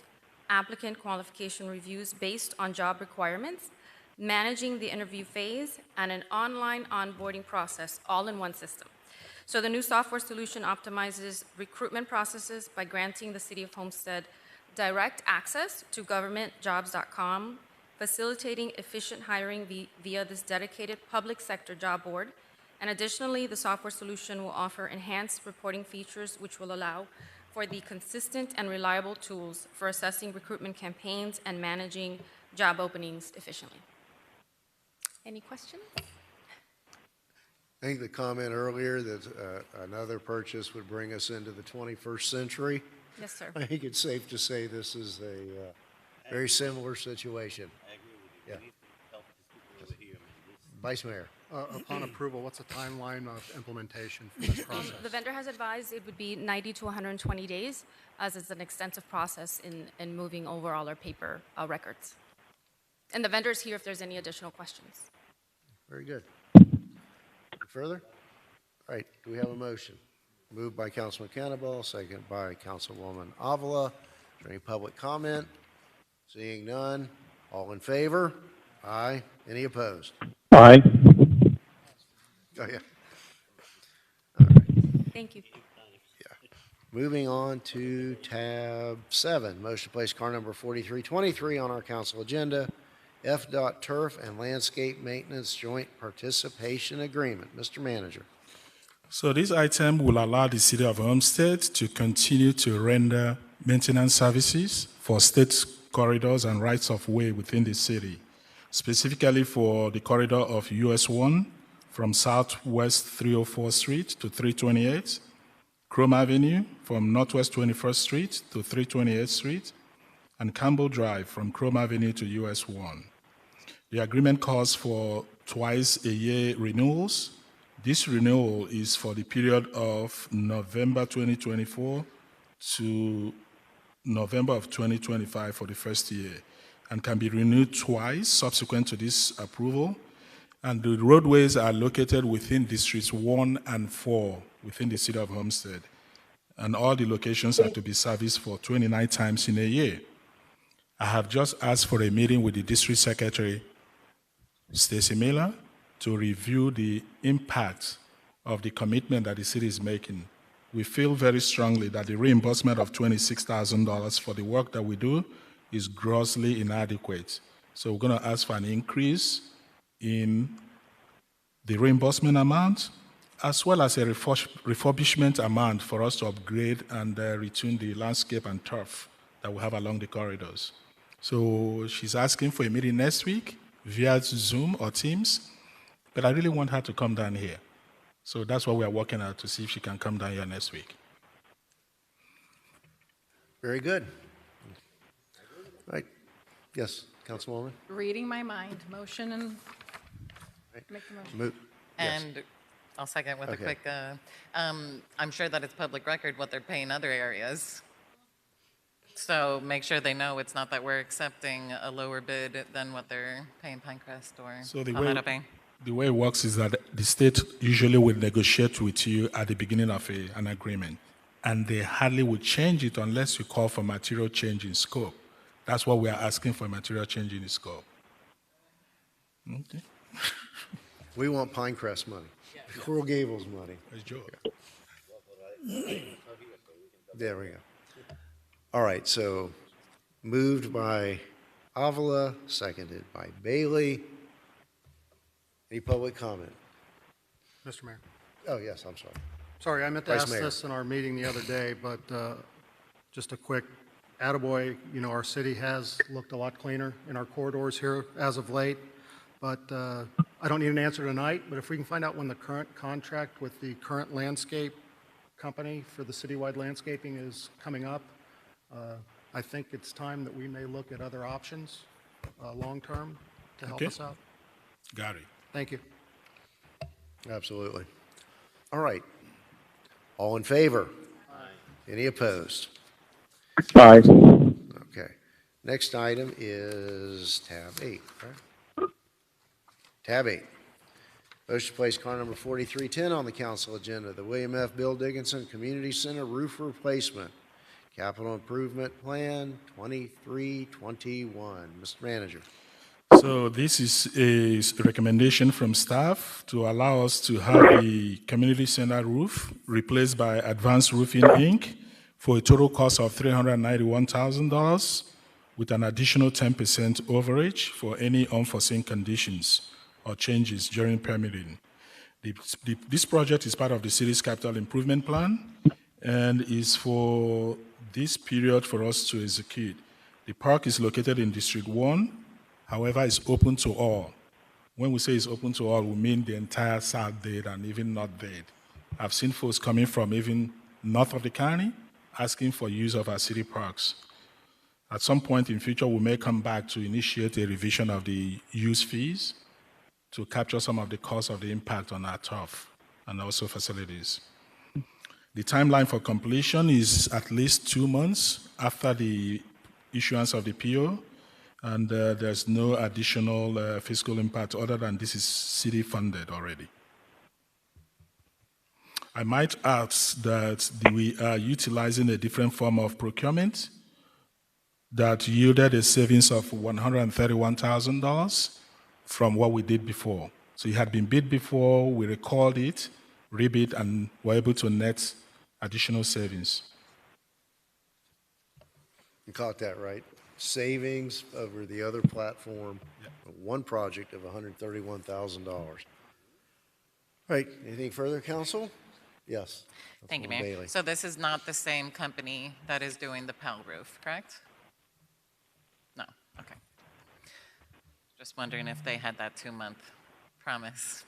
applicant qualification reviews based on job requirements, managing the interview phase, and an online onboarding process all in one system. So the new software solution optimizes recruitment processes by granting the City of Homestead direct access to governmentjobs.com, facilitating efficient hiring via this dedicated public sector job board, And additionally, the software solution will offer enhanced reporting features which will allow for the consistent and reliable tools for assessing recruitment campaigns and managing job openings efficiently. Any questions? I think the comment earlier that another purchase would bring us into the 21st century. Yes, sir. I think it's safe to say this is a very similar situation. Yeah. Vice Mayor. Upon approval, what's the timeline of implementation for this process? The vendor has advised it would be 90 to 120 days, as it's an extensive process in moving over all our paper records. And the vendor is here if there's any additional questions. Very good. Further? All right, do we have a motion? Moved by Councilman Cannonball, second by Councilwoman Avila. Is there any public comment? Seeing none, all in favor? Aye. Any opposed? Aye. Oh, yeah. Thank you. Moving on to tab 7, motion to place car number 4323 on our council agenda, FDOT Turf and Landscape Maintenance Joint Participation Agreement. Mr. Manager. So this item will allow the City of Homestead to continue to render maintenance services for state corridors and rights of way within the city, specifically for the corridor of US 1 from Southwest 304th Street to 328, Chrome Avenue from Northwest 21st Street to 328th Street, and Campbell Drive from Chrome Avenue to US 1. The agreement calls for twice-a-year renewals. This renewal is for the period of November 2024 to November of 2025 for the first year, and can be renewed twice subsequent to this approval. And the roadways are located within Districts 1 and 4 within the City of Homestead. And all the locations are to be serviced for 29 times in a year. I have just asked for a meeting with the District Secretary, Stacy Miller, to review the impact of the commitment that the city is making. We feel very strongly that the reimbursement of $26,000 for the work that we do is grossly inadequate. So we're going to ask for an increase in the reimbursement amount, as well as a refurbishment amount for us to upgrade and retune the landscape and turf that we have along the corridors. So she's asking for a meeting next week via Zoom or Teams, but I really want her to come down here. So that's what we are working out to see if she can come down here next week. Very good. All right. Yes, Councilwoman? Reading my mind, motion and make the motion. Move. Yes. And I'll second with Okay. a quick, I'm sure that it's public record what they're paying other areas. So make sure they know it's not that we're accepting a lower bid than what they're paying Pinecrest or So the Palmetto Bay. way it works is that the state usually will negotiate with you at the beginning of an agreement, and they hardly will change it unless you call for material change in scope. That's what we are asking for, material change in the scope. Okay. We want Pinecrest money. Coral Gables money. That's Joe. There we go. All right, so moved by Avila, seconded by Bailey. Any public comment? Mr. Mayor. Oh, yes, I'm sorry. Sorry, I meant to Vice ask Mayor. this in our meeting the other day, but just a quick attaboy, our city has looked a lot cleaner in our corridors here as of late, but I don't need an answer tonight, but if we can find out when the current contract with the current landscape company for the citywide landscaping is coming up, I think it's time that we may look at other options long-term to help Okay. us out. Got it. Thank you. Absolutely. All right. All in favor? Aye. Any opposed? Aye. Okay. Next item is tab 8, right? Tab 8. Motion to place car number 4310 on the council agenda, the William F. Bill Dickinson Community Center roof replacement, capital improvement plan 2321. Mr. Manager. So this is a recommendation from staff to allow us to have the community center roof replaced by Advanced Roofing, Inc. for a total cost of $391,000 with an additional 10% overage for any unforeseen conditions or changes during permitting. This project is part of the city's capital improvement plan and is for this period for us to execute. The park is located in District 1, however, it's open to all. When we say it's open to all, we mean the entire South Dade and even North Dade. I've seen folks coming from even north of the county asking for use of our city parks. At some point in future, we may come back to initiate a revision of the use fees to capture some of the cost of the impact on our turf and also facilities. The timeline for completion is at least 2 months after the issuance of the PO, and there's no additional fiscal impact other than this is city funded already. I might add that we are utilizing a different form of procurement that yielded a savings of $131,000 from what we did before. So it had been bid before, we recalled it, rebid, and were able to net additional savings. You caught that right. Savings over the other platform, one project of $131,000. All right, anything further, council? Yes. Thank you, Councilwoman Mayor. Bailey. So this is not the same company that is doing the Pell roof, correct? No, okay. Just wondering if they had that 2-month promise.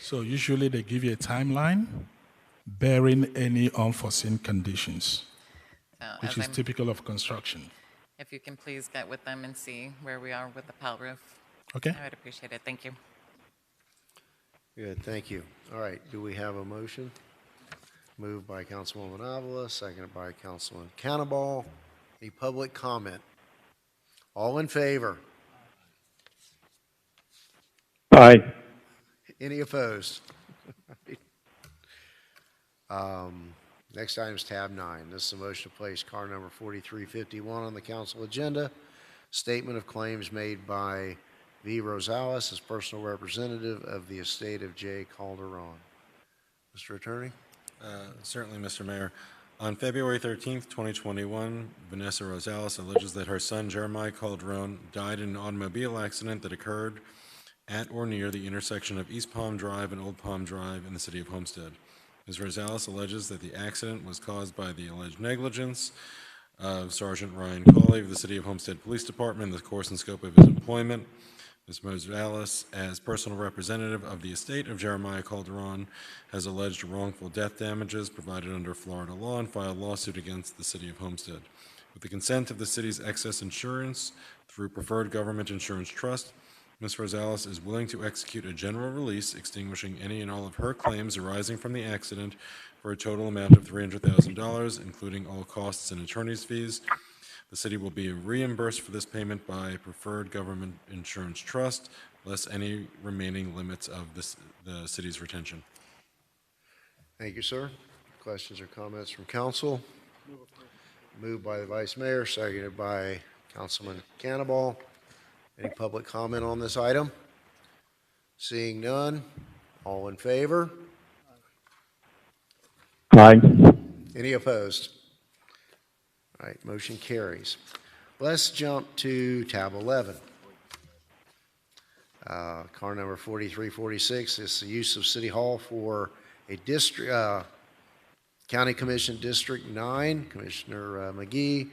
So usually they give you a timeline bearing any unforeseen conditions, So which as is I'm- typical of construction. If you can please get with them and see where we are with the Pell roof. Okay. I would appreciate it. Thank you. Good, thank you. All right, do we have a motion? Moved by Councilwoman Avila, seconded by Councilman Cannonball. Any public comment? All in favor? Aye. Any opposed? Next item is tab 9. This is a motion to place car number 4351 on the council agenda. Statement of claims made by V. Rosales as personal representative of the estate of J. Calderon. Mr. Attorney? Certainly, Mr. Mayor. On February 13th, 2021, Vanessa Rosales alleges that her son, Jeremiah Calderon, died in an automobile accident that occurred at or near the intersection of East Palm Drive and Old Palm Drive in the city of Homestead. Ms. Rosales alleges that the accident was caused by the alleged negligence of Sergeant Ryan Cawley of the City of Homestead Police Department in the course and scope of his employment. Ms. Rosales, as personal representative of the estate of Jeremiah Calderon, has alleged wrongful death damages provided under Florida law and filed lawsuit against the City of Homestead. With the consent of the city's excess insurance through Preferred Government Insurance Trust, Ms. Rosales is willing to execute a general release extinguishing any and all of her claims arising from the accident for a total amount of $300,000, including all costs and attorney's fees. The city will be reimbursed for this payment by Preferred Government Insurance Trust, less any remaining limits of the city's retention. Thank you, sir. Questions or comments from council? Moved by the Vice Mayor, seconded by Councilman Cannonball. Any public comment on this item? Seeing none, all in favor? Aye. Any opposed? All right, motion carries. Let's jump to tab 11. Car number 4346 is the use of City Hall for a district, County Commission District 9, Commissioner McGee,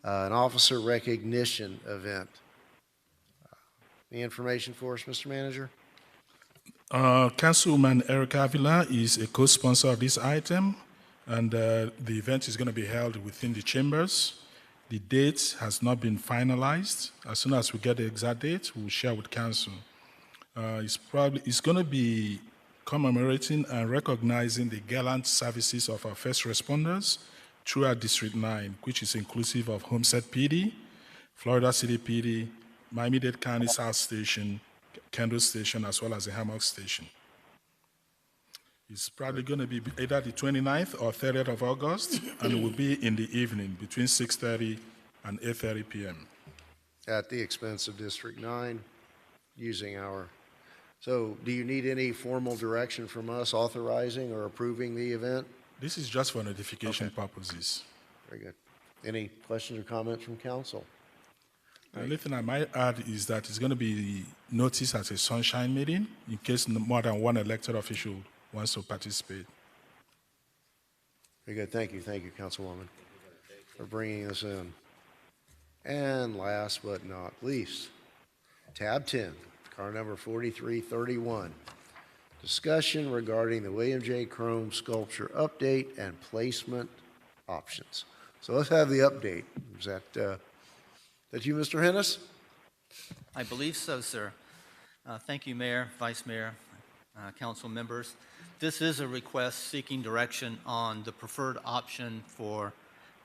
an officer recognition event. Any information for us, Mr. Manager? Councilwoman Erica Avila is a co-sponsor of this item, and the event is going to be held within the chambers. The date has not been finalized. As soon as we get the exact date, we'll share with council. It's going to be commemorating and recognizing the gallant services of our first responders throughout District 9, which is inclusive of Homestead PD, Florida City PD, Miami-Dade County South Station, Kendall Station, as well as the Hammock Station. It's probably going to be either the 29th or 30th of August, and it will be in the evening between 6:30 and 8:30 p.m. At the expense of District 9, using our, so do you need any formal direction from us authorizing or approving the event? This is just for notification purposes. Very good. Any questions or comments from council? The only thing I might add is that it's going to be noticed as a sunshine meeting in case more than one elected official wants to participate. Very good. Thank you, Councilwoman, for bringing this in. And last but not least, tab 10, car number 4331. Discussion regarding the William J. Chrome sculpture update and placement options. So let's have the update. Is that you, Mr. Hennis? I believe so, sir. Thank you, Mayor, Vice Mayor, council members. This is a request seeking direction on the preferred option for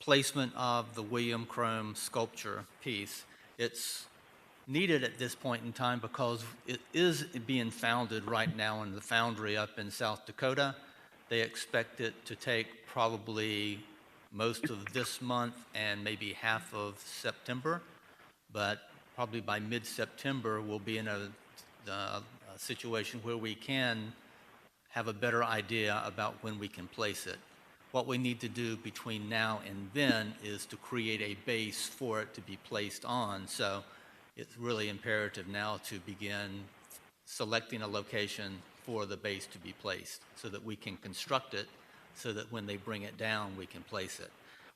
placement of the William Chrome sculpture piece. It's needed at this point in time because it is being founded right now in the foundry up in South Dakota. They expect it to take probably most of this month and maybe half of September, but probably by mid-September we'll be in a situation where we can have a better idea about when we can place it. What we need to do between now and then is to create a base for it to be placed on. So it's really imperative now to begin selecting a location for the base to be placed so that we can construct it so that when they bring it down, we can place it.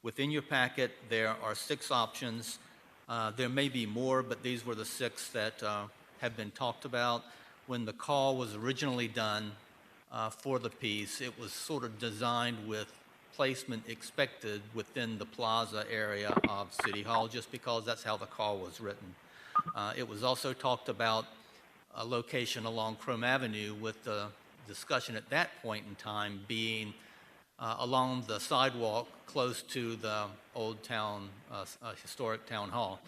Within your packet, there are 6 options. There may be more, but these were the 6 that have been talked about. When the call was originally done for the piece, it was sort of designed with placement expected within the plaza area of City Hall, just because that's how the call was written. It was also talked about a location along Chrome Avenue, with the discussion at that point in time being along the sidewalk close to the old town, historic town hall.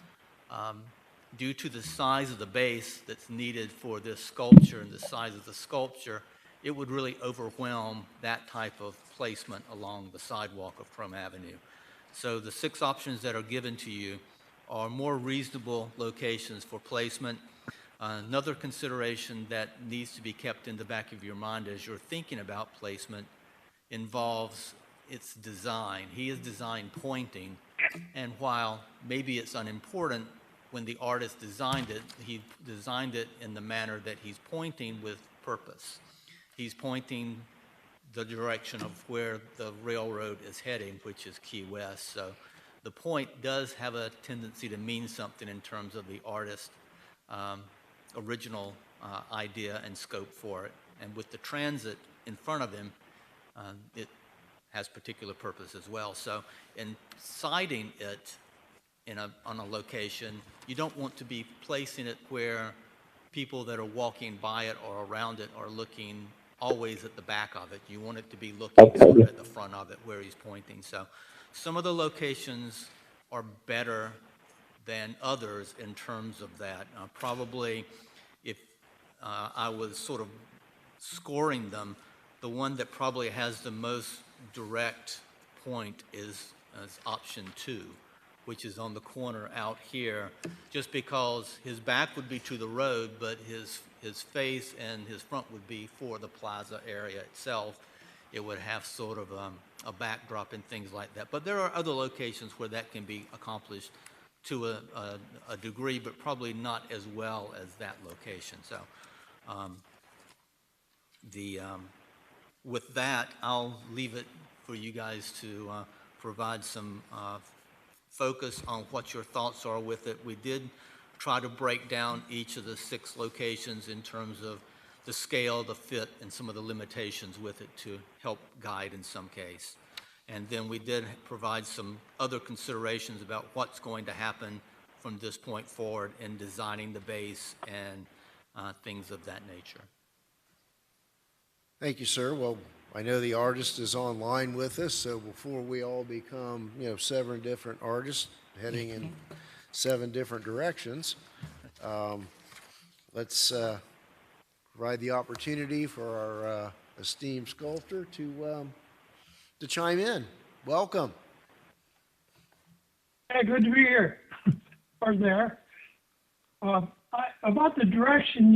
Due to the size of the base that's needed for this sculpture and the size of the sculpture, it would really overwhelm that type of placement along the sidewalk of Chrome Avenue. So the 6 options that are given to you are more reasonable locations for placement. Another consideration that needs to be kept in the back of your mind as you're thinking about placement involves its design. He has designed pointing, and while maybe it's unimportant, when the artist designed it, he designed it in the manner that he's pointing with purpose. He's pointing the direction of where the railroad is heading, which is Key West. So the point does have a tendency to mean something in terms of the artist's original idea and scope for it. And with the transit in front of him, it has particular purpose as well. So in siting it on a location, you don't want to be placing it where people that are walking by it or around it are looking always at the back of it. You want it to be looking sort of at the front of it where he's pointing. So some of the locations are better than others in terms of that. Probably if I was sort of scoring them, the one that probably has the most direct point is option 2, which is on the corner out here, just because his back would be to the road, but his face and his front would be for the plaza area itself. It would have sort of a backdrop and things like that. But there are other locations where that can be accomplished to a degree, but probably not as well as that location. So with that, I'll leave it for you guys to provide some focus on what your thoughts are with it. We did try to break down each of the 6 locations in terms of the scale, the fit, and some of the limitations with it to help guide in some case. And then we did provide some other considerations about what's going to happen from this point forward in designing the base and things of that nature. Thank you, sir. Well, I know the artist is online with us, so before we all become, 7 different artists heading in 7 different directions, let's provide the opportunity for our esteemed sculptor to chime in. Welcome. Hey, good to be here, or there. About the direction,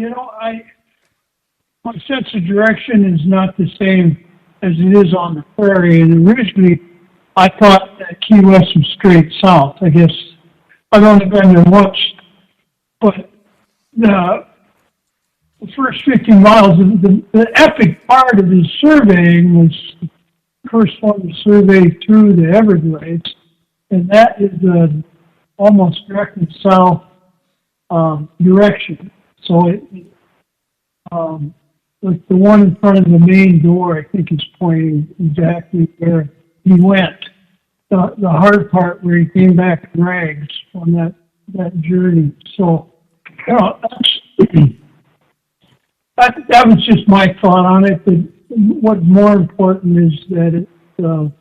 my sense of direction is not the same as it is on the prairie. And originally, I thought that Key West was straight south. I guess I've only been there once but the first 50 miles, the epic part of his surveying was the first one to survey through the Everglades, and that is almost directly south direction. So like the one in front of the main door, I think is pointing exactly where he went. The hard part where he came back to rags on that journey. So, you know, that was just my thought on it. But what's more important is that it's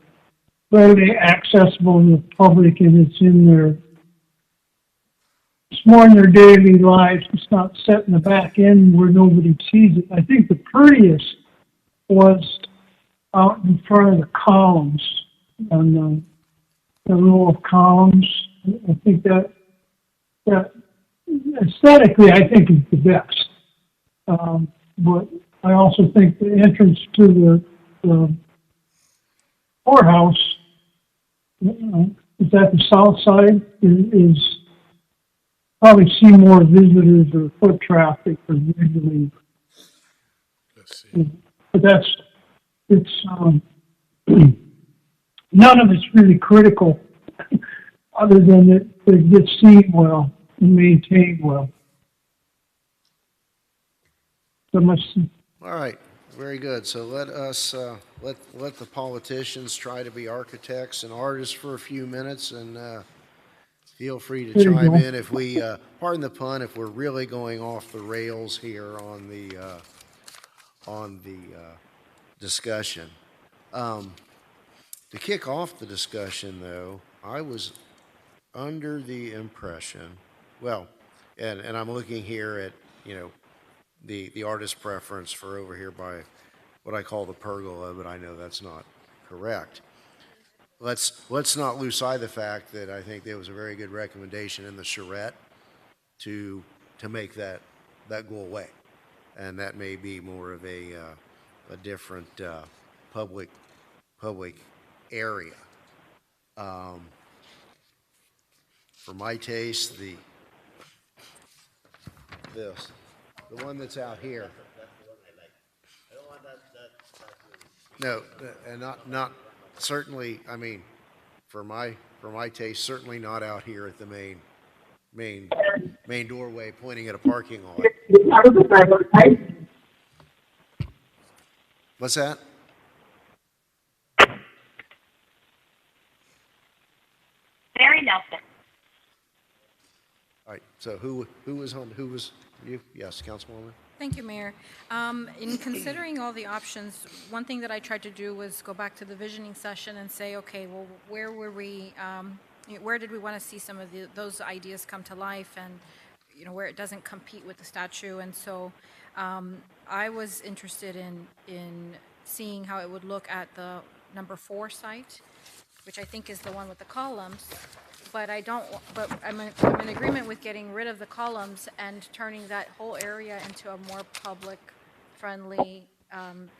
readily accessible to the public, and it's in their, it's more in their daily lives. It's not set in the back end where nobody sees it. I think the prettiest was out in front of the columns, on the row of columns. I think that aesthetically, I think is the best. But I also think the entrance to the courthouse, is at the south side, is probably see more visitors or foot traffic usually. But it's none of it's really critical other than that it gets seen well and maintained well. So much. All right, very good. So let us, let the politicians try to be architects and artists for a few minutes, and feel free to There you chime go. in if we, pardon the pun, if we're really going off the rails here on the discussion. To kick off the discussion, though, I was under the impression, well, and I'm looking here at, you know, the artist preference for over here by what I call the pergola, but I know that's not correct. Let's not lose sight of the fact that I think there was a very good recommendation in the charrette to make that go away, and that may be more of a different public area. For my taste, the one that's out here. No, and not certainly. I mean, for my taste, certainly not out here at the main doorway, pointing at a parking lot. What's that? Barry Nelson. All right. So who was you? Yes, Councilwoman. Thank you, Mayor. In considering all the options, one thing that I tried to do was go back to the visioning session and say, okay, well, where were we, where did we want to see some of those ideas come to life, and you know, where it doesn't compete with the statue. And so I was interested in seeing how it would look at the number 4 site, which I think is the one with the columns. But I'm in agreement with getting rid of the columns and turning that whole area into a more public-friendly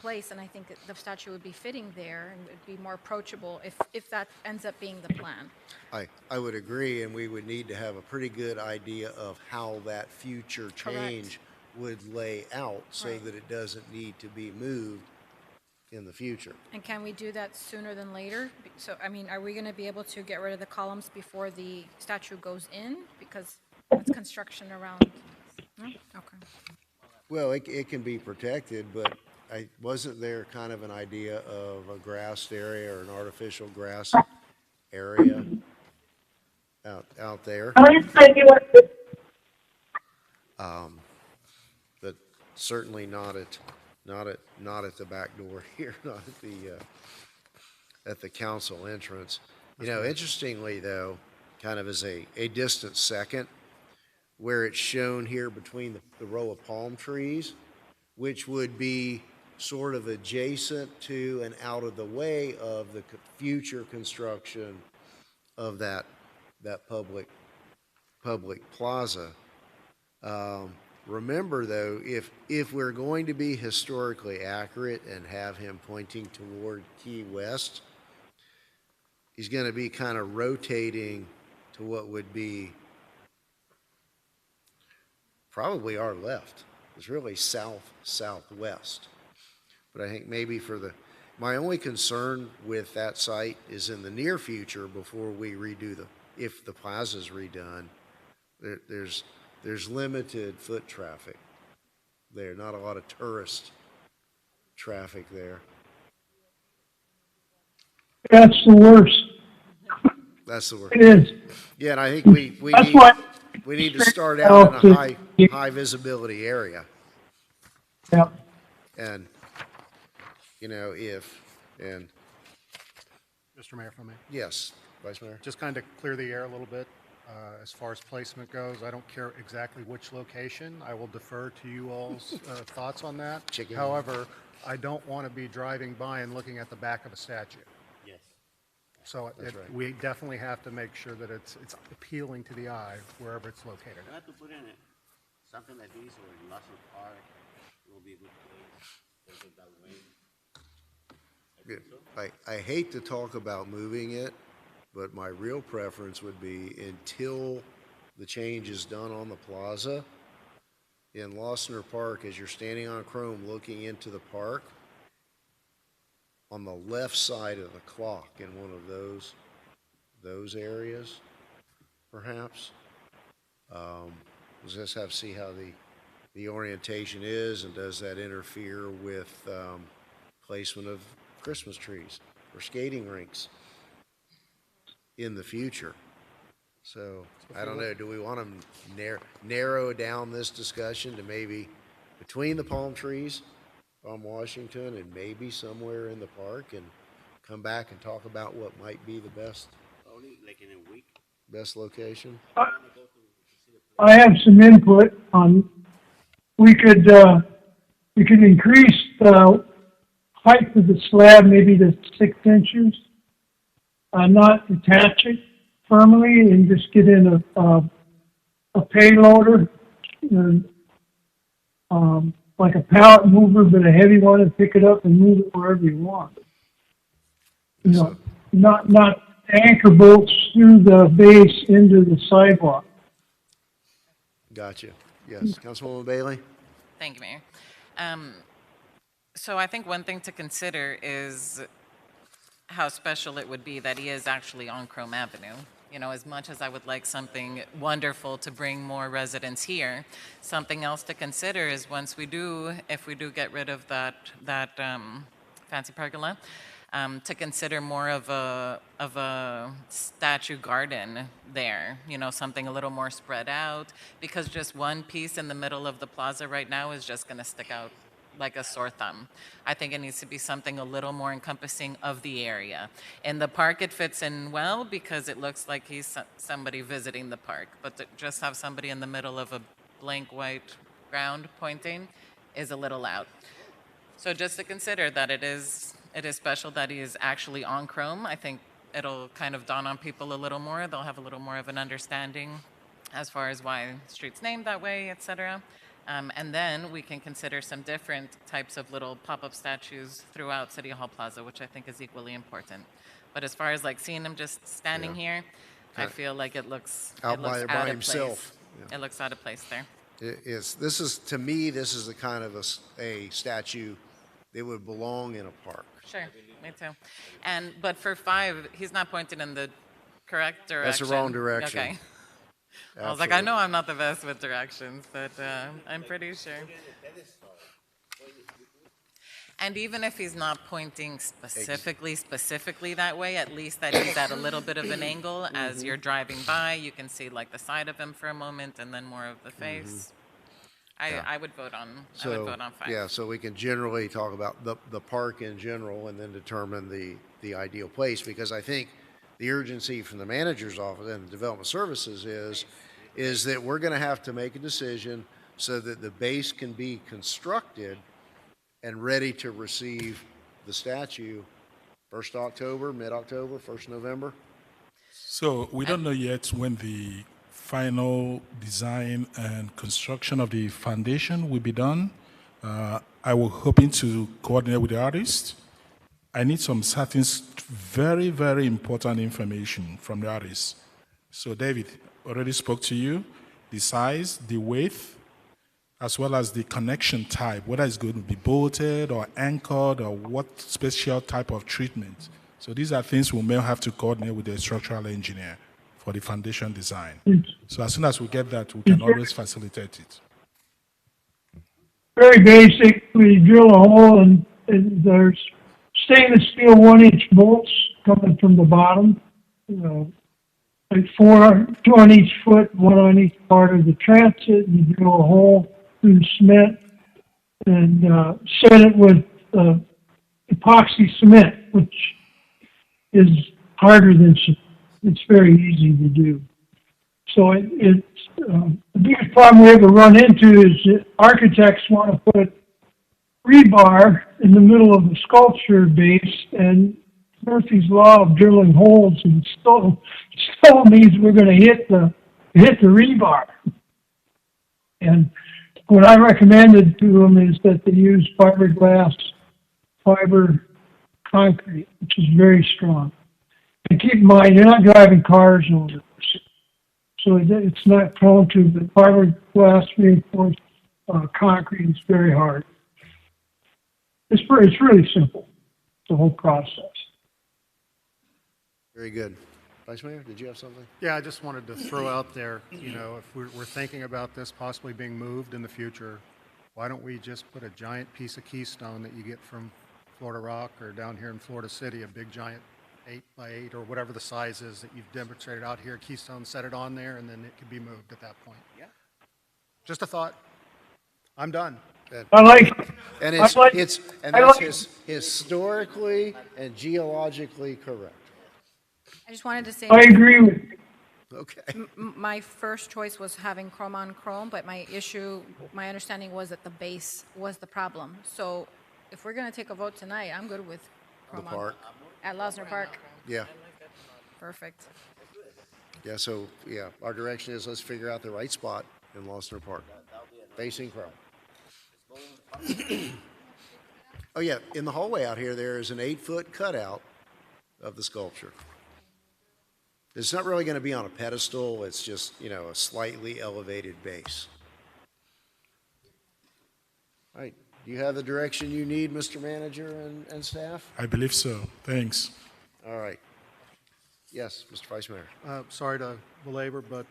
place. And I think that the statue would be fitting there and would be more approachable if that ends up being the plan. I would agree, and we would need to have a pretty good idea of how that future change would lay out so that it doesn't need to be moved in the future. And can we do that sooner than later? So, I mean, are we going to be able to get rid of the columns before the statue goes in? Because it's construction around. No? Okay. Well, it can be protected, but wasn't there kind of an idea of a grassed area or an artificial grass area out there? But certainly not at the back door here, not at the council entrance. You know, interestingly though, kind of as a distant second, where it's shown here between the row of palm trees, which would be sort of adjacent to and out of the way of the future construction of that public plaza. Remember, though, if we're going to be historically accurate and have him pointing toward Key West, he's going to be kind of rotating to what would be probably our left. It's really southwest. But I think maybe my only concern with that site is in the near future before we redo if the plaza's redone, there's limited foot traffic there, not a lot of tourist traffic there. That's the worst. That's the word. It is. Yeah, and I think we need to start out in a high visibility area. Yeah. And, Mr. Mayor, if I may. yes, Vice Mayor. Just kind of clear the air a little bit. As far as placement goes, I don't care exactly which location. I will defer to you all's thoughts on that. Chicken. However, I don't want to be driving by and looking at the back of a statue. Yes. So That's right. we definitely have to make sure that it's appealing to the eye wherever it's located. You have to put in it something like this or in Lawson Park. It will be a good place. Take it that way. I hate to talk about moving it, but my real preference would be until the change is done on the plaza in Lawsoner Park, as you're standing on Chrome looking into the park, on the left side of the clock in one of those areas, perhaps. We'll just have to see how the orientation is, and does that interfere with placement of Christmas trees or skating rinks in the future. So I don't know, do we want to narrow down this discussion to maybe between the palm trees on Washington and maybe somewhere in the park, and come back and talk about what might be the best Only like in a week. best location? I have some input on, we could increase the height of the slab maybe to 6 inches, not attach it firmly, and just get in a payloader, and, like a pallet mover, but a heavy one, and pick it up and move it wherever you want. Not anchor bolts through the base into the sidewalk. Gotcha. Yes, Councilwoman Bailey? Thank you, Mayor. So I think one thing to consider is how special it would be that he is actually on Chrome Avenue. As much as I would like something wonderful to bring more residents here, something else to consider is if we do get rid of that fancy pergola, to consider more of a statue garden there, something a little more spread out, because just one piece in the middle of the plaza right now is just going to stick out like a sore thumb. I think it needs to be something a little more encompassing of the area. In the park, it fits in well because it looks like he's somebody visiting the park, but to just have somebody in the middle of a blank white ground pointing is a little out. So just to consider that it is special that he is actually on Chrome. I think it'll kind of dawn on people a little more. They'll have a little more of an understanding as far as why the street's named that way, et cetera. And then we can consider some different types of little pop-up statues throughout City Hall Plaza, which I think is equally important. But as far as like seeing him just standing here, I feel like it looks Out by out of himself. place. Yeah. It looks out of place there. To me, this is the kind of a statue that would belong in a park. Sure, me too. But for 5, he's not pointing in the correct direction. That's the wrong direction. Okay. I was like, I know I'm not the best with directions, but I'm pretty sure. And even if he's not pointing specifically that way, at least that he's at a little bit of an angle as you're driving by. You can see like the side of him for a moment and then more of the face. I would vote on. I would vote on 5. Yeah, so we can generally talk about the park in general and then determine the ideal place, because I think the urgency from the manager's office and the development services is that we're going to have to make a decision so that the base can be constructed and ready to receive the statue 1st October, mid-October, 1st November. So we don't know yet when the final design and construction of the foundation will be done. I was hoping to coordinate with the artist. I need some certain very, very important information from the artist. So David already spoke to you, the size, the width, as well as the connection type, whether it's going to be bolted or anchored or what special type of treatment. So these are things we may have to coordinate with the structural engineer for the foundation design. So as soon as we get that, we can always facilitate it. Very basic. We drill a hole and there's stainless steel 1-inch bolts coming from the bottom. Like 2 on each foot, 1 on each part of the transit. You drill a hole through the cement and set it with epoxy cement, which is harder than cement. It's very easy to do. So it's the biggest problem we ever run into is that architects want to put rebar in the middle of the sculpture base, and Murphy's Law of drilling holes in stone means we're going to hit the rebar. And what I recommended to them is that they use fiberglass fiber concrete, which is very strong. And keep in mind, you're not driving cars over this, so it's not prone to, but fiberglass reinforced concrete is very hard. It's really simple, the whole process. Very good. Vice Mayor, did you have something? Yeah, I just wanted to throw out there, if we're thinking about this possibly being moved in the future, why don't we just put a giant piece of Keystone that you get from Florida Rock or down here in Florida City, a big giant 8x8 or whatever the size is that you've demonstrated out here, Keystone, set it on there, and then it could be moved at that point. Yeah. Just a thought. I'm done. I like. And I like- that's historically and geologically correct. I just wanted to say. I agree with you. Okay. My first choice was having chrome on chrome, but my understanding was that the base was the problem. So if we're going to take a vote tonight, I'm good with chrome on. park. At Losner Park. Yeah. Perfect. Yeah, so, our direction is let's figure out the right spot in Losner Park, facing Chrome. Oh, yeah, in the hallway out here, there is an 8-foot cutout of the sculpture. It's not really going to be on a pedestal. It's just, a slightly elevated base. All right. Do you have the direction you need, Mr. Manager and staff? I believe so. Thanks. All right. Yes, Mr. Vice Mayor. Sorry to belabor, but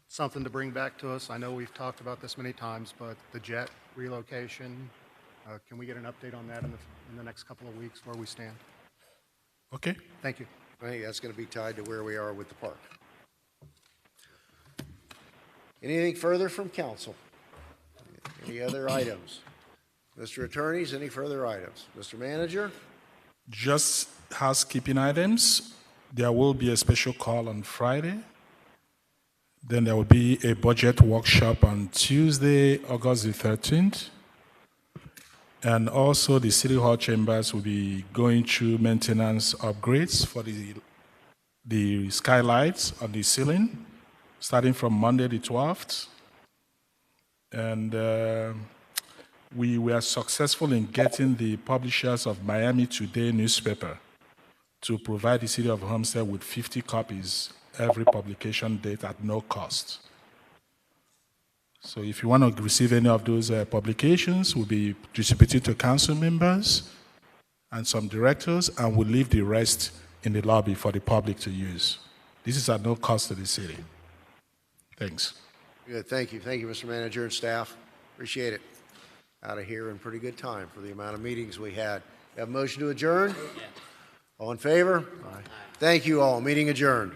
something to bring back to us. I know we've talked about this many times, but the jet relocation, can we get an update on that in the next couple of weeks, where we stand? Okay. Thank you. I think that's going to be tied to where we are with the park. Anything further from council? Any other items? Mr. Attorneys, any further items? Mr. Manager? Just housekeeping items. There will be a special call on Friday. Then there will be a budget workshop on Tuesday, August the 13th. And also the City Hall chambers will be going through maintenance upgrades for the skylights on the ceiling, starting from Monday the 12th. And we were successful in getting the publishers of Miami Today newspaper to provide the City of Homestead with 50 copies every publication date at no cost. So if you want to receive any of those publications, we'll be distributing to council members and some directors, and we'll leave the rest in the lobby for the public to use. This is at no cost to the city. Thanks. Good, thank you. Thank you, Mr. Manager and staff. Appreciate it. Out of here in pretty good time for the amount of meetings we had. You have a motion to adjourn? All in favor? Aye. Thank you all. Meeting adjourned.